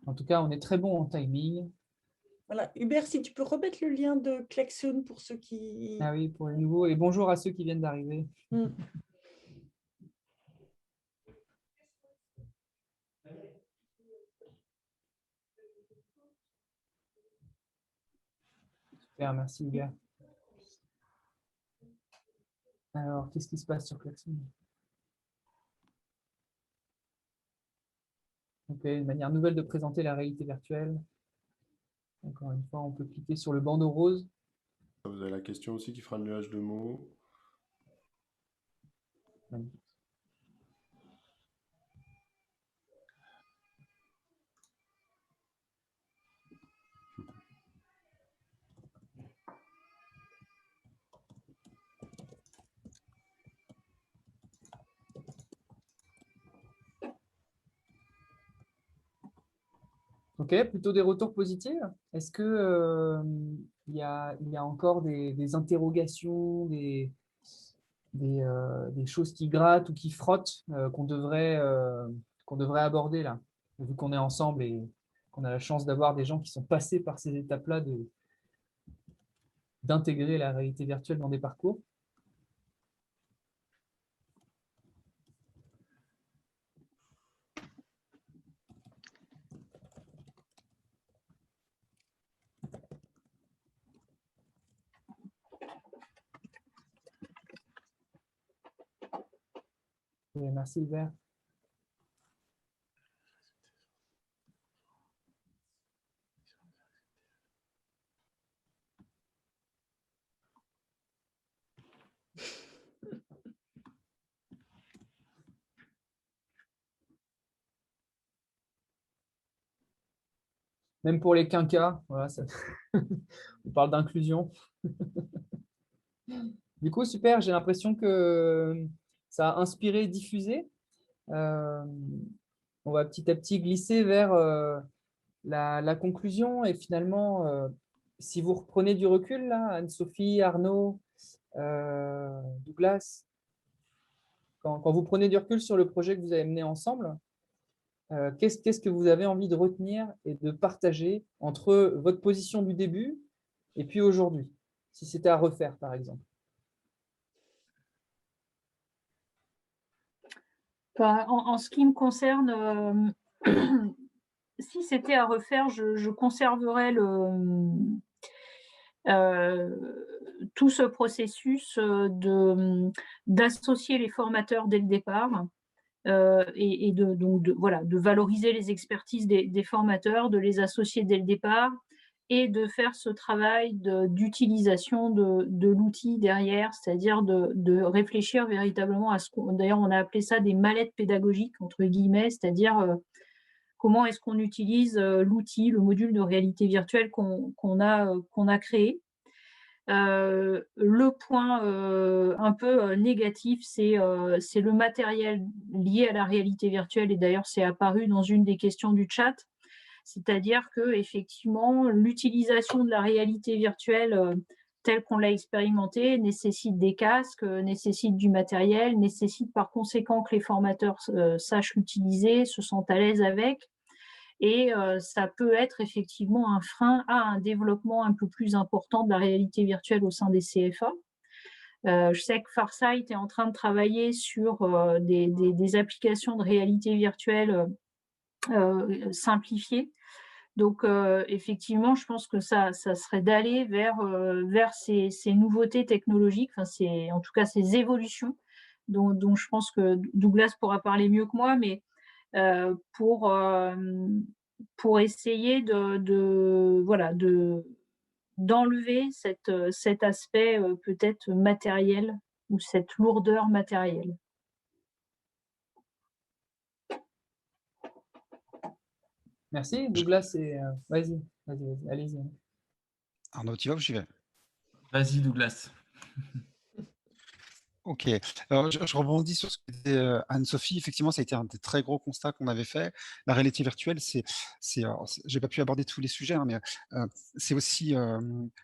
En tout cas, on est très bon en timing. Voilà. Hubert, si tu peux remettre le lien de Klaxoon pour ceux qui… Ah oui, pour les nouveaux. Et bonjour à ceux qui viennent d'arriver. Super, merci Hubert. Alors, qu'est-ce qui se passe sur Klaxoon? Ok, une manière nouvelle de présenter la réalité virtuelle. Encore une fois, on peut cliquer sur le bandeau rose. Vous avez la question aussi qui fera le nuage de mots. Ok, plutôt des retours positifs. Est-ce que il y a encore des interrogations, des choses qui grattent ou qui frottent qu'on devrait aborder là, vu qu'on est ensemble et qu'on a la chance d'avoir des gens qui sont passés par ces étapes-là d'intégrer la réalité virtuelle dans des parcours? Merci Hubert. Même pour les quinquas, voilà, on parle d'inclusion. Du coup, super, j'ai l'impression que ça a inspiré, diffusé. On va petit à petit glisser vers la conclusion. Et finalement, si vous reprenez du recul, là, Anne-Sophie, Arnaud, Douglas, quand vous prenez du recul sur le projet que vous avez mené ensemble, qu'est-ce que vous avez envie de retenir et de partager entre votre position du début et puis aujourd'hui, si c'était à refaire, par exemple? En ce qui me concerne, si c'était à refaire, je conserverais tout ce processus d'associer les formateurs dès le départ et de valoriser les expertises des formateurs, de les associer dès le départ et de faire ce travail d'utilisation de l'outil derrière, c'est-à-dire de réfléchir véritablement à ce qu'on… D'ailleurs, on a appelé ça des mallettes pédagogiques, entre guillemets, c'est-à-dire comment est-ce qu'on utilise l'outil, le module de réalité virtuelle qu'on a créé. Le point un peu négatif, c'est le matériel lié à la réalité virtuelle, et d'ailleurs c'est apparu dans une des questions du chat. C'est-à-dire que effectivement, l'utilisation de la réalité virtuelle telle qu'on l'a expérimentée nécessite des casques, nécessite du matériel, nécessite par conséquent que les formateurs sachent l'utiliser, se sentent à l'aise avec. Et ça peut être effectivement un frein à un développement un peu plus important de la réalité virtuelle au sein des CFA. Je sais que Farsight est en train de travailler sur des applications de réalité virtuelle simplifiées. Donc, effectivement, je pense que ça serait d'aller vers ces nouveautés technologiques, en tout cas ces évolutions, dont je pense que Douglas pourra parler mieux que moi, mais pour essayer d'enlever cet aspect peut-être matériel ou cette lourdeur matérielle. Merci, Douglas. Vas-y, allez-y. Arnaud, tu vas ou j'y vais? Vas-y, Douglas. Ok, alors je rebondis sur ce que disait Anne-Sophie. Effectivement, ça a été un des très gros constats qu'on avait fait. La réalité virtuelle, j'ai pas pu aborder tous les sujets, hein, mais c'est aussi,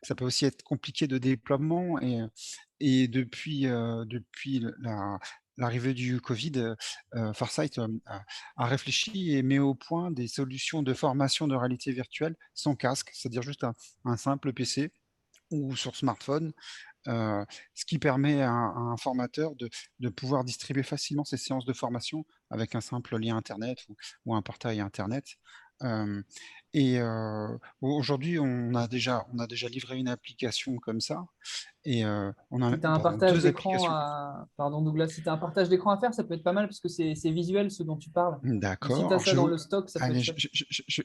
ça peut aussi être compliqué de déploiement et depuis l'arrivée du Covid, Farsight a réfléchi et met au point des solutions de formation de réalité virtuelle sans casque, c'est-à-dire juste un simple PC ou sur smartphone. Ce qui permet à un formateur de pouvoir distribuer facilement ses séances de formation avec un simple lien Internet ou un portail Internet. Aujourd'hui, on a déjà livré une application comme ça. Et on a Si tu as un partage deux d'écran applications. Pardon, Douglas, si tu as un partage d'écran à faire, ça peut être pas mal parce que c'est visuel ce dont tu parles. Donc, si tu D'accord. as ça dans le stock, ça peut Allez, être chouette.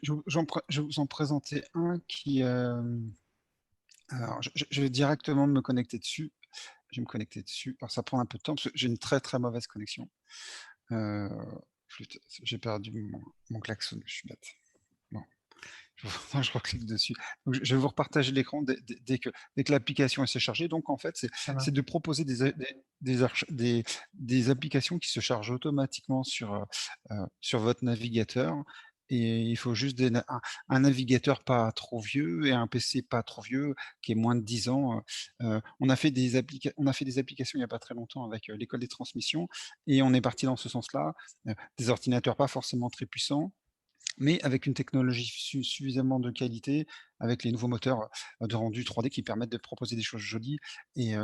je vais vous en présenter un qui. Alors, je vais directement me connecter dessus. Je vais me connecter dessus. Alors, ça prend un peu de temps parce que j'ai une très très mauvaise connexion. Flûte, j'ai perdu mon klaxon, je suis bête. Bon, je reclique dessus. Donc, je vais vous repartager l'écran dès que l'application s'est chargée. Donc, en fait, c'est de proposer des applications qui se chargent automatiquement sur votre navigateur. Et il faut juste un navigateur pas trop vieux et un PC pas trop vieux, qui est moins de 10 ans. On a fait des applications il n'y a pas très longtemps avec l'école des transmissions, et on est parti dans ce sens-là. Des ordinateurs pas forcément très puissants, mais avec une technologie suffisamment de qualité, avec les nouveaux moteurs de rendu 3D qui permettent de proposer des choses jolies et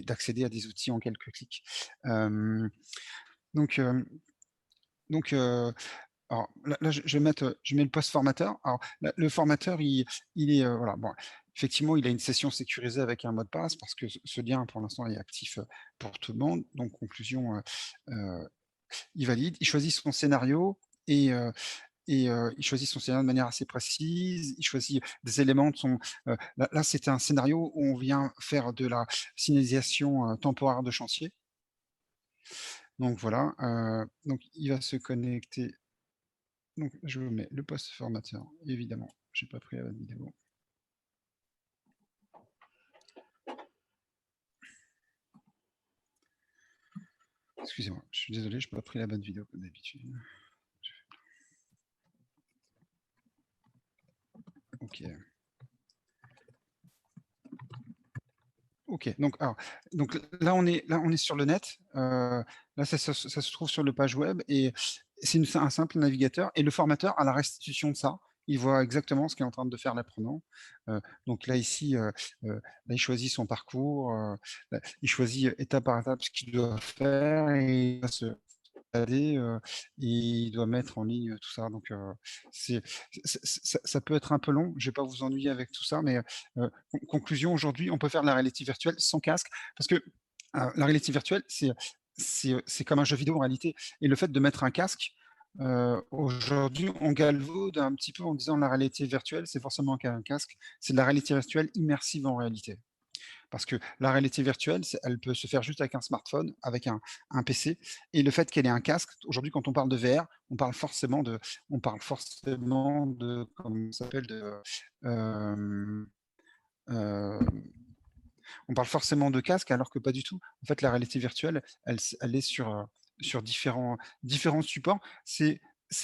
d'accéder à des outils en quelques clics. Alors là, je mets le post formateur. Alors le formateur, il est voilà, bon, effectivement, il a une session sécurisée avec un mot de passe parce que ce lien, pour l'instant, est actif pour tout le monde. Donc conclusion, il valide, il choisit son scénario et il choisit son scénario de manière assez précise. Il choisit des éléments de son. Là, c'était un scénario où on vient faire de la signalisation temporaire de chantier. Donc voilà. Donc il va se connecter. Donc, je vous mets le post formateur, évidemment. Je n'ai pas pris la bonne vidéo. Excusez-moi, je suis désolé, je n'ai pas pris la bonne vidéo comme d'habitude. Ok. Ok, donc là on est sur le net. Là, ça se trouve sur le page web et c'est un simple navigateur. Et le formateur, à la restitution de ça, il voit exactement ce qu'est en train de faire l'apprenant. Donc là, ici, là, il choisit son parcours, il choisit étape par étape ce qu'il doit faire et il va se et il doit mettre en ligne tout ça. Donc ça peut être un peu long, je ne vais pas vous ennuyer avec tout ça, mais conclusion, aujourd'hui, on peut faire de la réalité virtuelle sans casque, parce que la réalité virtuelle, c'est comme un jeu vidéo en réalité, et le fait de mettre un casque, aujourd'hui, on galvaude un petit peu en disant la réalité virtuelle, c'est forcément qu'un casque, c'est de la réalité virtuelle immersive en réalité. Parce que la réalité virtuelle, elle peut se faire juste avec un smartphone, avec un PC. Et le fait qu'elle ait un casque, aujourd'hui, quand on parle de VR, on parle forcément de, comment ça s'appelle, euh, euh, on parle forcément de casque, alors que pas du tout. En fait, la réalité virtuelle, elle est sur différents supports. C'est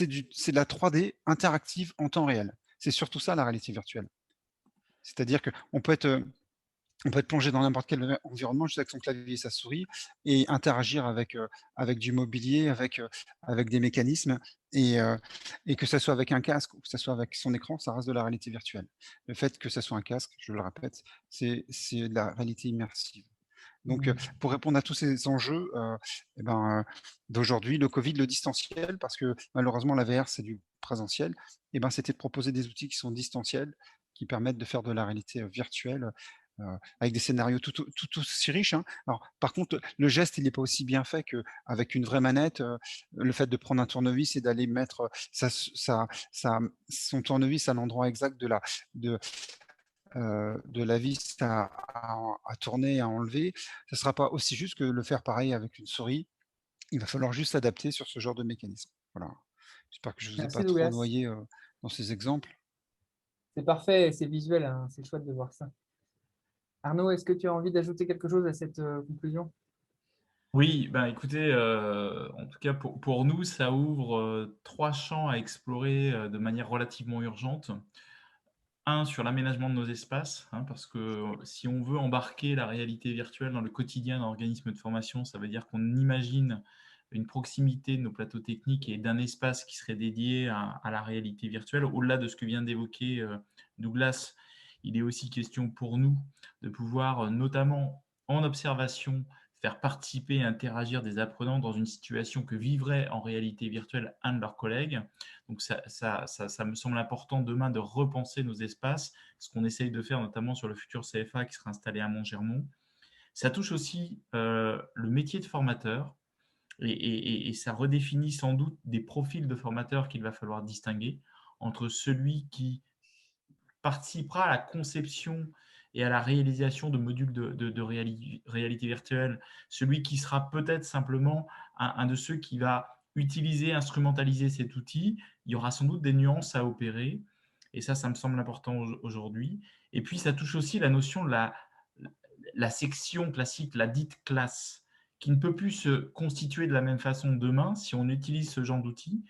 de la 3D interactive en temps réel. C'est surtout ça, la réalité virtuelle. C'est-à-dire qu'on peut être plongé dans n'importe quel environnement juste avec son clavier et sa souris et interagir avec du mobilier, avec des mécanismes et que ça soit avec un casque ou que ça soit avec son écran, ça reste de la réalité virtuelle. Le fait que ça soit un casque, je le répète, c'est de la réalité immersive. Donc, pour répondre à tous ces enjeux d'aujourd'hui, le Covid, le distanciel, parce que malheureusement la VR c'est du présentiel, c'était de proposer des outils qui sont distanciels, qui permettent de faire de la réalité virtuelle avec des scénarios tout aussi riches. Hein. Alors, par contre, le geste, il n'est pas aussi bien fait qu'avec une vraie manette. Le fait de prendre un tournevis et d'aller mettre son tournevis à l'endroit exact de la vis à tourner, à enlever, ce ne sera pas aussi juste que le faire pareil avec une souris. Il va falloir juste s'adapter sur ce genre de mécanisme. Voilà. J'espère que je ne vous ai Merci pas trop Douglas. noyé dans ces exemples. C'est parfait, c'est visuel, hein, c'est chouette de voir ça. Arnaud, est-ce que tu as envie d'ajouter quelque chose à cette conclusion? Oui, ben écoutez, en tout cas pour nous, ça ouvre 3 champs à explorer de manière relativement urgente. Un, sur l'aménagement de nos espaces, hein, parce que si on veut embarquer la réalité virtuelle dans le quotidien d'un organisme de formation, ça veut dire qu'on imagine une proximité de nos plateaux techniques et d'un espace qui serait dédié à la réalité virtuelle. Au-delà de ce que vient d'évoquer Douglas, il est aussi question pour nous de pouvoir, notamment en observation, faire participer et interagir des apprenants dans une situation que vivrait en réalité virtuelle un de leurs collègues. Donc, ça me semble important demain de repenser nos espaces, ce qu'on essaye de faire notamment sur le futur CFA qui sera installé à Montgermont. Ça touche aussi le métier de formateur et ça redéfinit sans doute des profils de formateurs qu'il va falloir distinguer entre celui qui participera à la conception et à la réalisation de modules de réalité virtuelle, celui qui sera peut-être simplement un de ceux qui va utiliser, instrumentaliser cet outil. Il y aura sans doute des nuances à opérer, et ça me semble important aujourd'hui. Et puis, ça touche aussi la notion de la section classique, la dite classe, qui ne peut plus se constituer de la même façon demain si on utilise ce genre d'outils.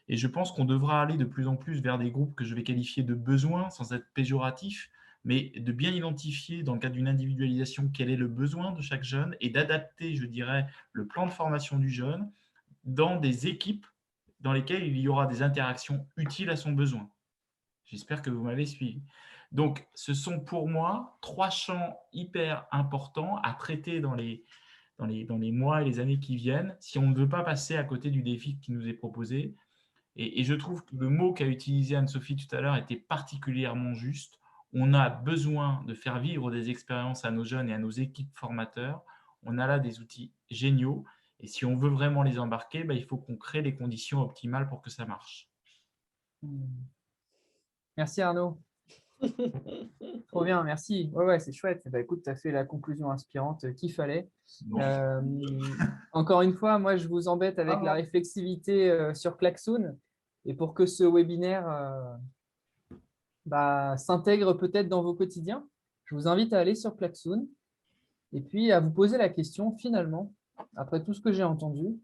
Et je pense qu'on devra aller de plus en plus vers des groupes que je vais qualifier de besoins, sans être péjoratif, mais de bien identifier dans le cadre d'une individualisation quel est le besoin de chaque jeune et d'adapter, je dirais, le plan de formation du jeune dans des équipes dans lesquelles il y aura des interactions utiles à son besoin. J'espère que vous m'avez suivi. Donc, ce sont pour moi 3 champs hyper importants à traiter dans les mois et les années qui viennent si on ne veut pas passer à côté du défi qui nous est proposé. Et je trouve que le mot qu'a utilisé Anne-Sophie tout à l'heure était particulièrement juste. On a besoin de faire vivre des expériences à nos jeunes et à nos équipes formateurs. On a là des outils géniaux. Et si on veut vraiment les embarquer, il faut qu'on crée les conditions optimales pour que ça marche. Merci Arnaud. Trop bien, merci. Ouais, c'est chouette. Écoute, tu as fait la conclusion inspirante qu'il fallait. Encore une fois, moi, je vous embête avec la réflexivité sur Klaxoon. Et pour que ce webinaire s'intègre peut-être dans vos quotidiens, je vous invite à aller sur Klaxoon et puis à vous poser la question, finalement, après tout ce que j'ai entendu,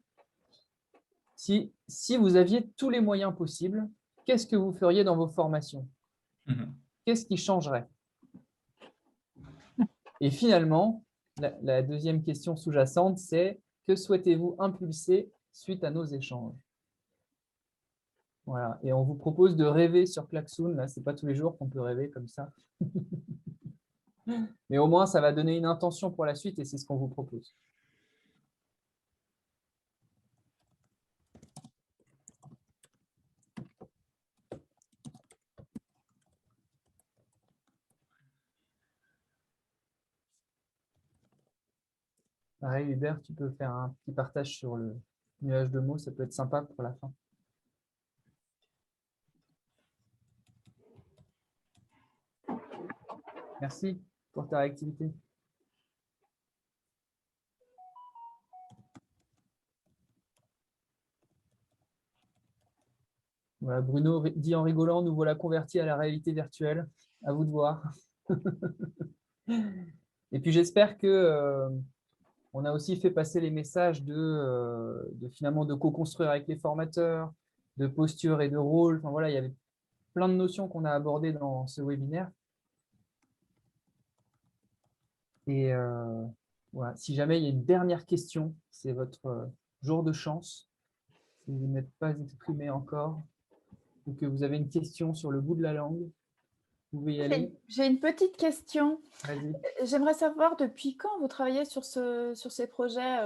si vous aviez tous les moyens possibles, qu'est-ce que vous feriez dans vos formations? Qu'est-ce qui changerait? Et finalement, la deuxième question sous-jacente, c'est que souhaitez-vous impulser suite à nos échanges? Voilà. Et on vous propose de rêver sur Klaxoon. Là, ce n'est pas tous les jours qu'on peut rêver comme ça. Mais au moins, ça va donner une intention pour la suite et c'est ce qu'on vous propose. Pareil, Hubert, tu peux faire un petit partage sur le nuage de mots. Ça peut être sympa pour la fin. Merci pour ta réactivité. Voilà, Bruno dit en rigolant, nous voilà convertis à la réalité virtuelle. À vous de voir. Et puis j'espère que on a aussi fait passer les messages finalement de co-construire avec les formateurs, de posture et de rôle. Enfin, voilà, il y avait plein de notions qu'on a abordées dans ce webinaire. Et voilà, si jamais il y a une dernière question, c'est votre jour de chance. Si vous n'êtes pas exprimé encore ou que vous avez une question sur le bout de la langue, vous pouvez y aller. J'ai une petite question. Vas-y. J'aimerais savoir depuis quand vous travaillez sur ces projets.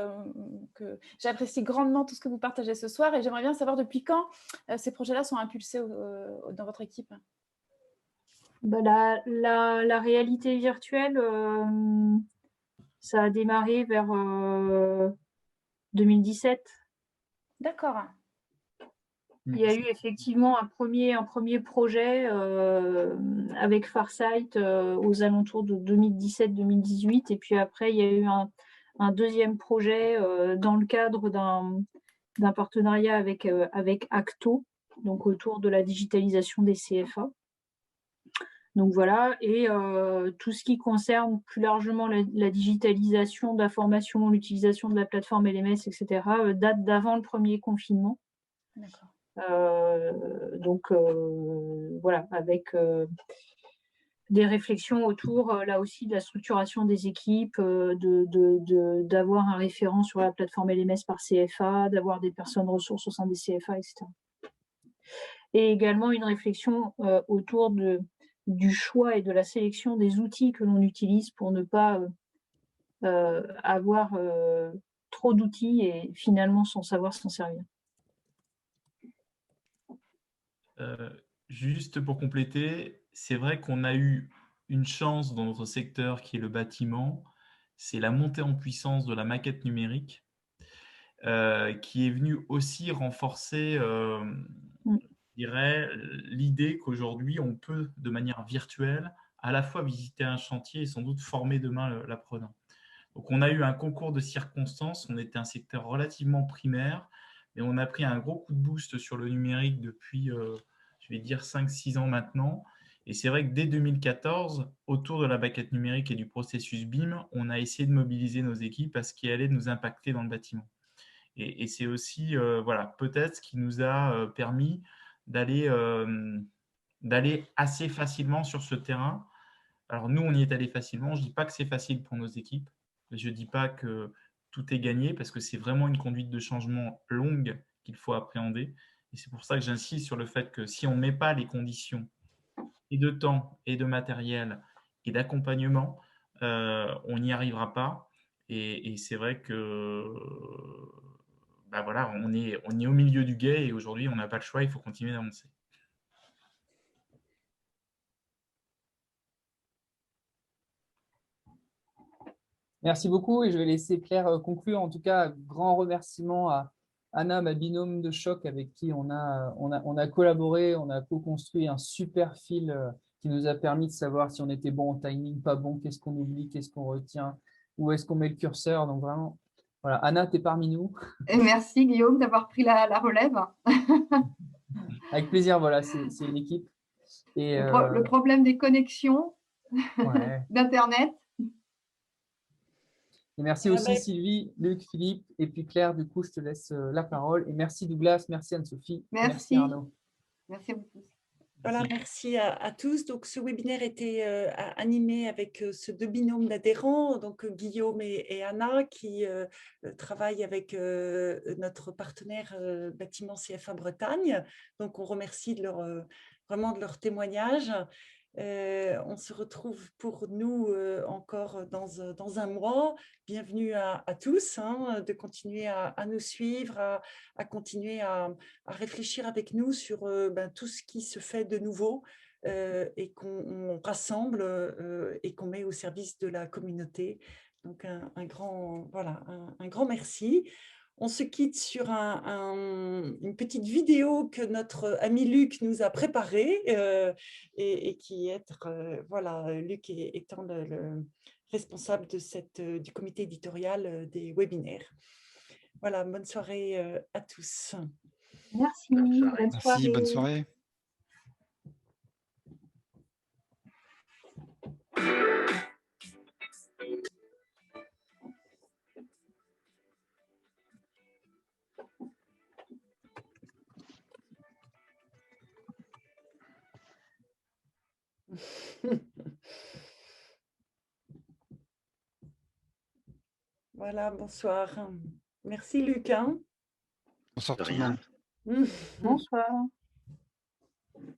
Que j'apprécie grandement tout ce que vous partagez ce soir et j'aimerais bien savoir depuis quand ces projets-là sont impulsés dans votre équipe. Bah, la réalité virtuelle, ça a démarré vers 2017. D'accord. Il y a eu effectivement un premier projet avec Farsight aux alentours de 2017-2018. Et puis après, il y a eu un deuxième projet dans le cadre d'un partenariat avec Acto, donc autour de la digitalisation des CFA. Donc voilà, et tout ce qui concerne plus largement la digitalisation de la formation, l'utilisation de la plateforme LMS, etc., date d'avant le premier confinement. D'accord. Donc voilà, avec des réflexions autour, là aussi, de la structuration des équipes, d'avoir un référent sur la plateforme LMS par CFA, d'avoir des personnes ressources au sein des CFA, etc. Et également une réflexion autour du choix et de la sélection des outils que l'on utilise pour ne pas avoir trop d'outils et finalement sans savoir s'en servir. Juste pour compléter, c'est vrai qu'on a eu une chance dans notre secteur qui est le bâtiment, c'est la montée en puissance de la maquette numérique qui est venue aussi renforcer, je dirais, l'idée qu'aujourd'hui on peut de manière virtuelle à la fois visiter un chantier et sans doute former demain l'apprenant. Donc on a eu un concours de circonstances, on était un secteur relativement primaire, mais on a pris un gros coup de boost sur le numérique depuis je vais dire 5-6 ans maintenant. Et c'est vrai que dès 2014, autour de la maquette numérique et du processus BIM, on a essayé de mobiliser nos équipes à ce qui allait nous impacter dans le bâtiment. Et c'est aussi voilà, peut-être ce qui nous a permis d'aller assez facilement sur ce terrain. Alors nous, on y est allé facilement. Je ne dis pas que c'est facile pour nos équipes. Je ne dis pas que tout est gagné parce que c'est vraiment une conduite de changement longue qu'il faut appréhender. Et c'est pour ça que j'insiste sur le fait que si on ne met pas les conditions et de temps et de matériel et d'accompagnement, on n'y arrivera pas. Et c'est vrai que bah voilà, on est au milieu du gué et aujourd'hui, on n'a pas le choix, il faut continuer d'avancer. Merci beaucoup et je vais laisser Claire conclure. En tout cas, grand remerciement à Anna, ma binôme de choc avec qui on a collaboré, on a co-construit un super fil qui nous a permis de savoir si on était bon en timing, pas bon, qu'est-ce qu'on oublie, qu'est-ce qu'on retient, où est-ce qu'on met le curseur. Donc vraiment, voilà, Anna, tu es parmi nous. Et merci Guillaume d'avoir pris la relève. Avec plaisir, voilà, c'est une équipe. Et, le problème des connexions ouais. d'Internet. Et merci aussi Sylvie, Luc, Philippe et puis Claire. Du coup, je te laisse la parole. Et merci Douglas, merci Anne-Sophie, merci Arnaud. Merci à vous tous. Voilà, merci à tous. Donc, ce webinaire était animé avec ce deux binômes d'adhérents, donc Guillaume et Anna, qui travaillent avec notre partenaire bâtiment CFA Bretagne. Donc, on remercie vraiment de leur témoignage. On se retrouve pour nous encore dans un mois. Bienvenue à tous, de continuer à nous suivre, à continuer à réfléchir avec nous sur tout ce qui se fait de nouveau et qu'on rassemble et qu'on met au service de la communauté. Donc un grand merci. On se quitte sur une petite vidéo que notre ami Luc nous a préparée et qui est, Luc étant le responsable du comité éditorial des webinaires. Voilà, bonne soirée à tous. Merci, Bonne soirée. bonne Merci, soirée. bonne soirée. Voilà, bonsoir. Merci Luc, hein. Bonsoir De tout le rien. monde. Bonsoir.